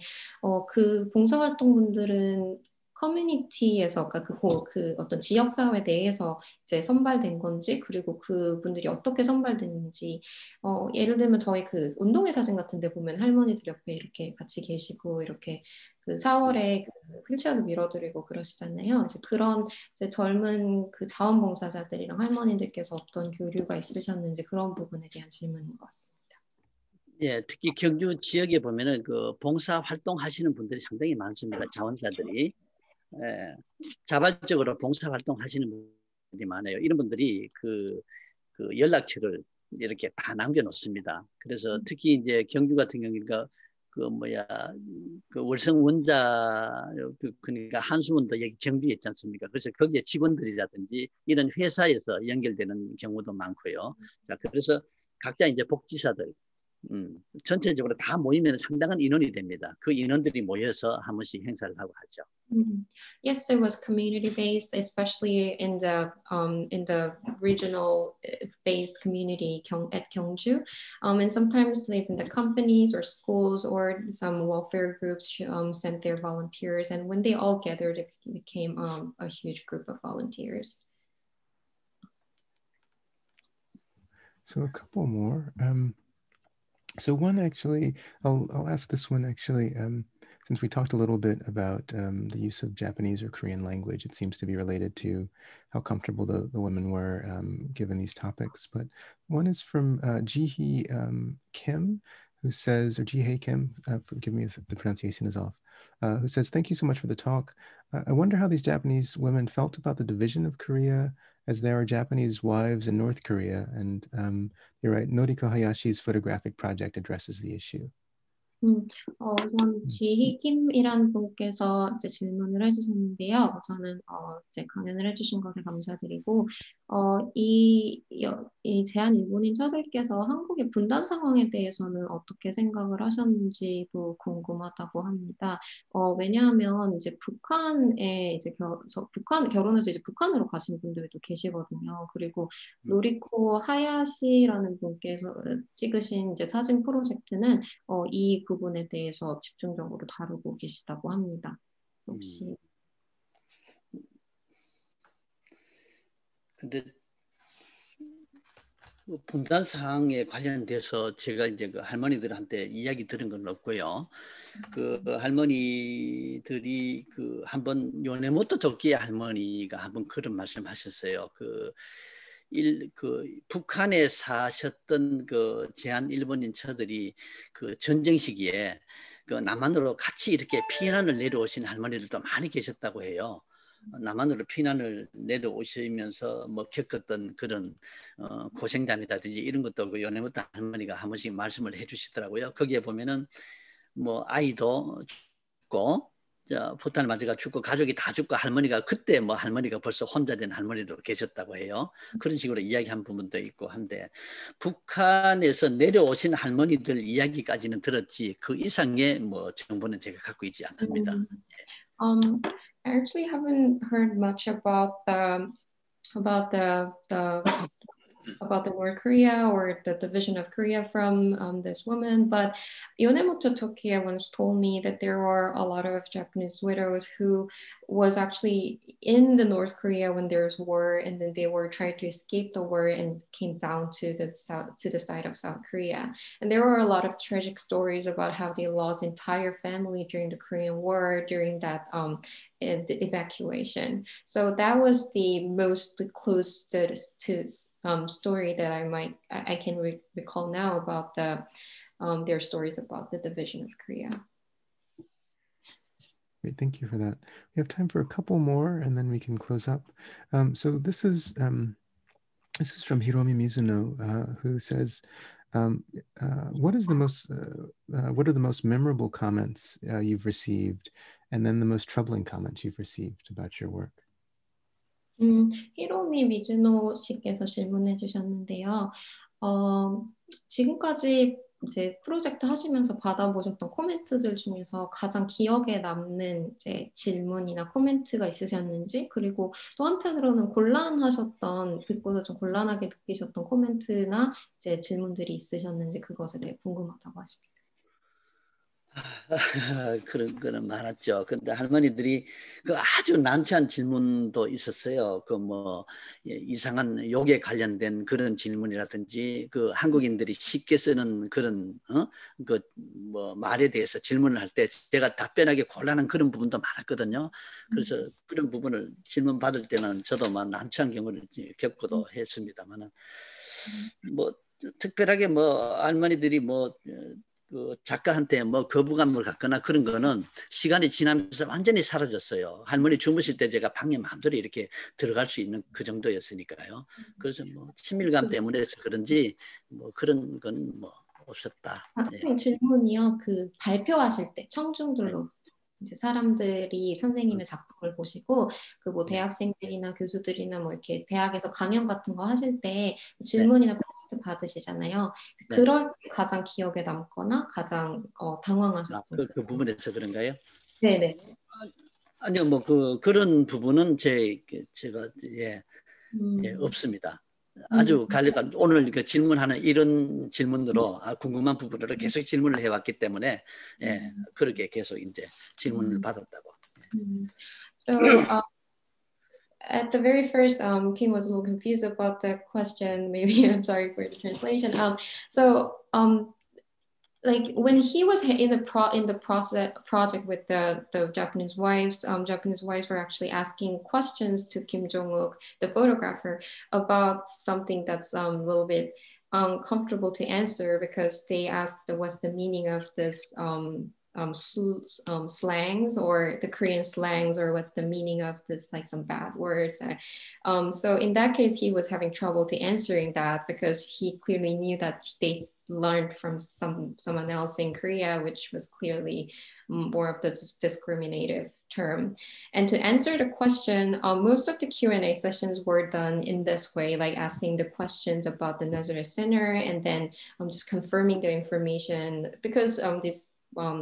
그 봉사활동분들은 커뮤니티에서, 그러니까 그 어떤 지역사회 내에서 이제 선발된 건지, 그리고 그분들이 어떻게 선발됐는지, 예를 들면 저희 그 운동회 사진 같은 데 보면 할머니들 옆에 이렇게 같이 계시고, 이렇게 그 4월에 그 휠체어도 밀어드리고 그러시잖아요. 이제 그런 이제 젊은 그 자원봉사자들이랑 할머니들께서 어떤 교류가 있으셨는지 그런 부분에 대한 질문인 것 같습니다. 예, 특히 경주 지역에 보면은 그 봉사 활동하시는 분들이 상당히 많습니다. 자원자들이. 자발적으로 봉사활동하시는 분들이 많아요. 이런 분들이 그 연락처를 이렇게 다 남겨놓습니다. 그래서 특히 이제 경주 같은 경우는 그 월성 원자 그러니까 한수원도 여기 경주에 있지 않습니까? 그래서 거기에 직원들이라든지 이런 회사에서 연결되는 경우도 많고요. 자, 그래서 각자 이제 복지사들 전체적으로 다 모이면 상당한 인원이 됩니다. 그 인원들이 모여서 한 번씩 행사를 하고 하죠. Yes, it was community-based, especially in the regional-based community at Gyeongju, and sometimes even the companies or schools or some welfare groups sent their volunteers, and when they all gathered, it became a huge group of volunteers. So a couple more. So one actually, I'll ask this one actually, since we talked a little bit about the use of Japanese or Korean language, it seems to be related to how comfortable the women were given these topics. But one is from Ji-hee Kim, who says, or Ji-hee Kim, forgive me if the pronunciation is off, who says, thank you so much for the talk. I wonder how these Japanese women felt about the division of Korea, as there are Japanese wives in North Korea. And you're right, Noriko Hayashi's photographic project addresses the issue. 우선 지희킴이라는 분께서 이제 질문을 해주셨는데요. 우선은 이제 강연을 해주신 것에 감사드리고, 이 제한 일본인 처들께서 한국의 분단 상황에 대해서는 어떻게 생각을 하셨는지도 궁금하다고 합니다. 왜냐하면 이제 북한에 이제 결혼해서 이제 북한으로 가신 분들도 계시거든요. 그리고 노리코 하야시라는 분께서 찍으신 이제 사진 프로젝트는 이 부분에 대해서 집중적으로 다루고 계시다고 합니다. 혹시 근데 분단 사항에 관련돼서 제가 이제 그 할머니들한테 이야기 들은 건 없고요. 그 할머니들이 그 한번 요네모토 토끼의 할머니가 한번 그런 말씀하셨어요. 그 북한에 사셨던 그 제한 일본인 처들이 그 전쟁 시기에 그 남한으로 같이 이렇게 피난을 내려오신 할머니들도 많이 계셨다고 해요. 남한으로 피난을 내려오시면서 뭐 겪었던 그런 고생담이라든지 이런 것도 그 요네모토 할머니가 한 번씩 말씀을 해주시더라고요. 거기에 보면은 뭐 아이도 죽고 포탄을 맞아가 죽고 가족이 다 죽고 할머니가 그때 뭐 할머니가 벌써 혼자 된 할머니도 계셨다고 해요. 그런 식으로 이야기한 부분도 있고 한데 북한에서 내려오신 할머니들 이야기까지는 들었지 그 이상의 뭐 정보는 제가 갖고 있지 않습니다. I actually haven't heard much about the North Korea or the division of Korea from this woman, but Yonemoto Tokiya once told me that there are a lot of Japanese widows who was actually in the North Korea when there was war, and then they were trying to escape the war and came down to the side of South Korea. And there were a lot of tragic stories about how they lost entire family during the Korean War during that the evacuation. So that was the most close to story that I can recall now about their stories about the division of Korea. Great, thank you for that. We have time for a couple more, and then we can close up. So this is from Hiromi Mizuno, who says, what are the most memorable comments you've received, and then the most troubling comments you've received about your work? 히로미 미즈노 씨께서 질문해 주셨는데요. 지금까지 이제 프로젝트 하시면서 받아보셨던 코멘트들 중에서 가장 기억에 남는 이제 질문이나 코멘트가 있으셨는지, 그리고 또 한편으로는 곤란하셨던, 듣고서 좀 곤란하게 느끼셨던 코멘트나 이제 질문들이 있으셨는지 그것에 대해 궁금하다고 하십니다. 그런 거는 많았죠. 근데 할머니들이 그 아주 난처한 질문도 있었어요. 그 뭐 이상한 욕에 관련된 그런 질문이라든지 그 한국인들이 쉽게 쓰는 그런 그 뭐 말에 대해서 질문을 할 때 제가 답변하기 곤란한 그런 부분도 많았거든요. 그래서 그런 부분을 질문 받을 때는 저도 막 난처한 경우를 겪고도 했습니다만은 뭐 특별하게 뭐 할머니들이 뭐 그 작가한테 뭐 거부감을 갖거나 그런 거는 시간이 지나면서 완전히 사라졌어요. 할머니 주무실 때 제가 방에 마음대로 이렇게 들어갈 수 있는 그 정도였으니까요. 그래서 뭐 친밀감 때문에서 그런지 뭐 그런 건 뭐 없었다. 네. 질문이요. 그 발표하실 때 청중들로 이제 사람들이 선생님의 작품을 보시고 그 뭐 대학생들이나 교수들이나 뭐 이렇게 대학에서 강연 같은 거 하실 때 질문이나 프로젝트 받으시잖아요. 그럴 때 가장 기억에 남거나 가장 당황하셨던 그 부분에서 그런가요? 네네. 아니요, 뭐 그런 부분은 제가 없습니다. 아주 간략한 오늘 그 질문하는 이런 질문으로 궁금한 부분으로 계속 질문을 해왔기 때문에 그렇게 계속 이제 질문을 받았다고. So at the very first, Kim was a little confused about the question. Maybe I'm sorry for the translation. Like when he was in the project with the Japanese wives were actually asking questions to Kim Jong-uk, the photographer, about something that's a little bit uncomfortable to answer, because they asked what's the meaning of this slangs, or the Korean slangs, or what's the meaning of this, like some bad words. So in that case, he was having trouble to answering that, because he clearly knew that they learned from someone else in Korea, which was clearly more of the discriminative term. And to answer the question, most of the Q&A sessions were done in this way, like asking the questions about the Nazareth Center, and then just confirming the information, because these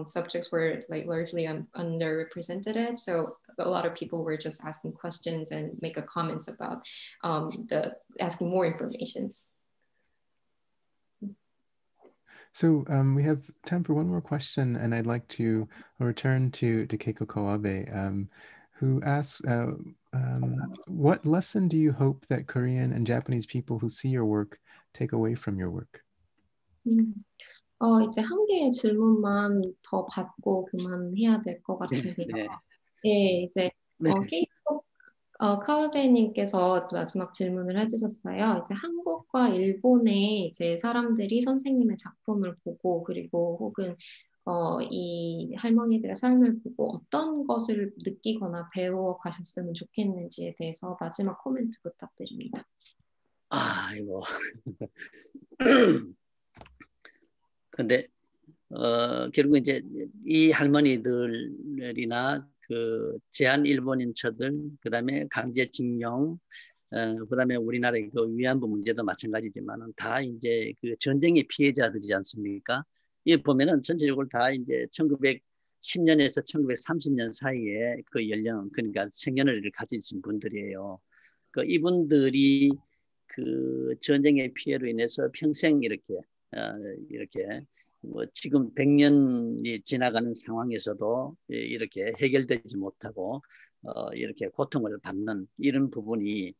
subjects were like largely underrepresented. So a lot of people were just asking questions and make a comments about asking more information. So we have time for one more question, and I'd like to return to Keiko Kawabe, who asks, what lesson do you hope that Korean and Japanese people who see your work take away from your work? 이제 한 개의 질문만 더 받고 그만해야 될 것 같은데요. 네. 네, 이제 네. 케이팝 카우베님께서 마지막 질문을 해주셨어요. 이제 한국과 일본의 이제 사람들이 선생님의 작품을 보고 그리고 혹은 이 할머니들의 삶을 보고 어떤 것을 느끼거나 배워 가셨으면 좋겠는지에 대해서 마지막 코멘트 부탁드립니다. 아이고. 근데 결국 이제 이 할머니들이나 그 제한 일본인처들, 그다음에 강제징용, 그다음에 우리나라의 그 위안부 문제도 마찬가지지만은 다 이제 그 전쟁의 피해자들이지 않습니까? 이 보면은 전체적으로 다 이제 1910년에서 1930년 사이에 그 연령, 그러니까 생년월일을 가지신 분들이에요. 그 이분들이 그 전쟁의 피해로 인해서 평생 이렇게 뭐 지금 100년이 지나가는 상황에서도 이렇게 해결되지 못하고 이렇게 고통을 받는 이런 부분이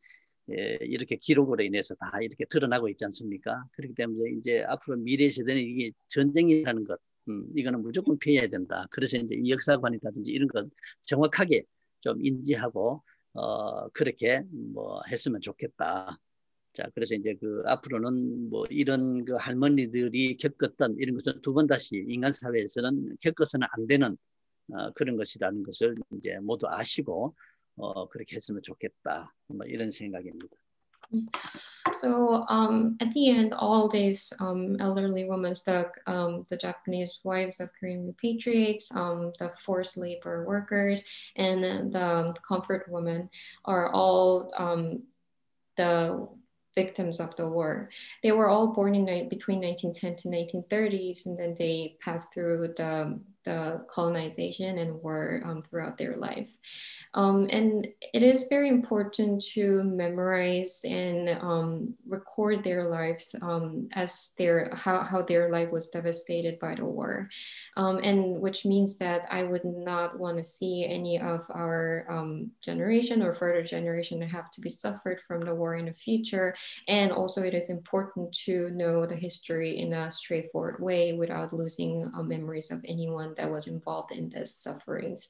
이렇게 기록으로 인해서 다 이렇게 드러나고 있지 않습니까? 그렇기 때문에 이제 앞으로 미래 세대는 이게 전쟁이라는 것, 이거는 무조건 피해야 된다. 그래서 이제 이 역사관이라든지 이런 것 정확하게 좀 인지하고 그렇게 뭐 했으면 좋겠다. 자, 그래서 이제 그 앞으로는 뭐 이런 그 할머니들이 겪었던 이런 것을 두 번 다시 인간 사회에서는 겪어서는 안 되는 그런 것이라는 것을 이제 모두 아시고 그렇게 했으면 좋겠다. 뭐 이런 생각입니다. So at the end, all these elderly women, the Japanese wives of Korean repatriates, the forced labor workers, and the comfort women are all the victims of the war. They were all born in between 1910 to 1930s, and then they passed through the colonization and war throughout their life. And it is very important to memorize and record their lives as how their life was devastated by the war, and which means that I would not want to see any of our generation or further generation have to be suffered from the war in the future. And also it is important to know the history in a straightforward way without losing memories of anyone that was involved in this sufferings.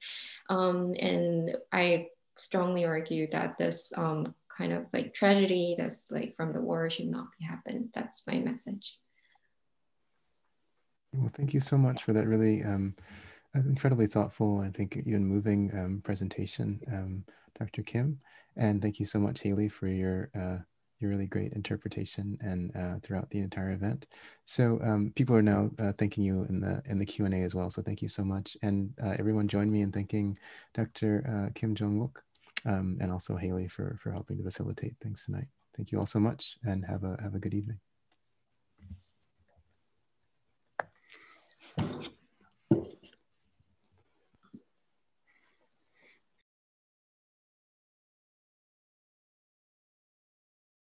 And I strongly argue that this kind of like tragedy that's like from the war should not be happened. That's my message. Well, thank you so much for that really incredibly thoughtful, I think even moving presentation, Dr. Kim. And thank you so much, Haley, for your really great interpretation and throughout the entire event. So people are now thanking you in the Q&A as well. So thank you so much. And everyone join me in thanking Dr. Kim Jong-wook and also Haley for helping to facilitate things tonight. Thank you all so much and have a good evening.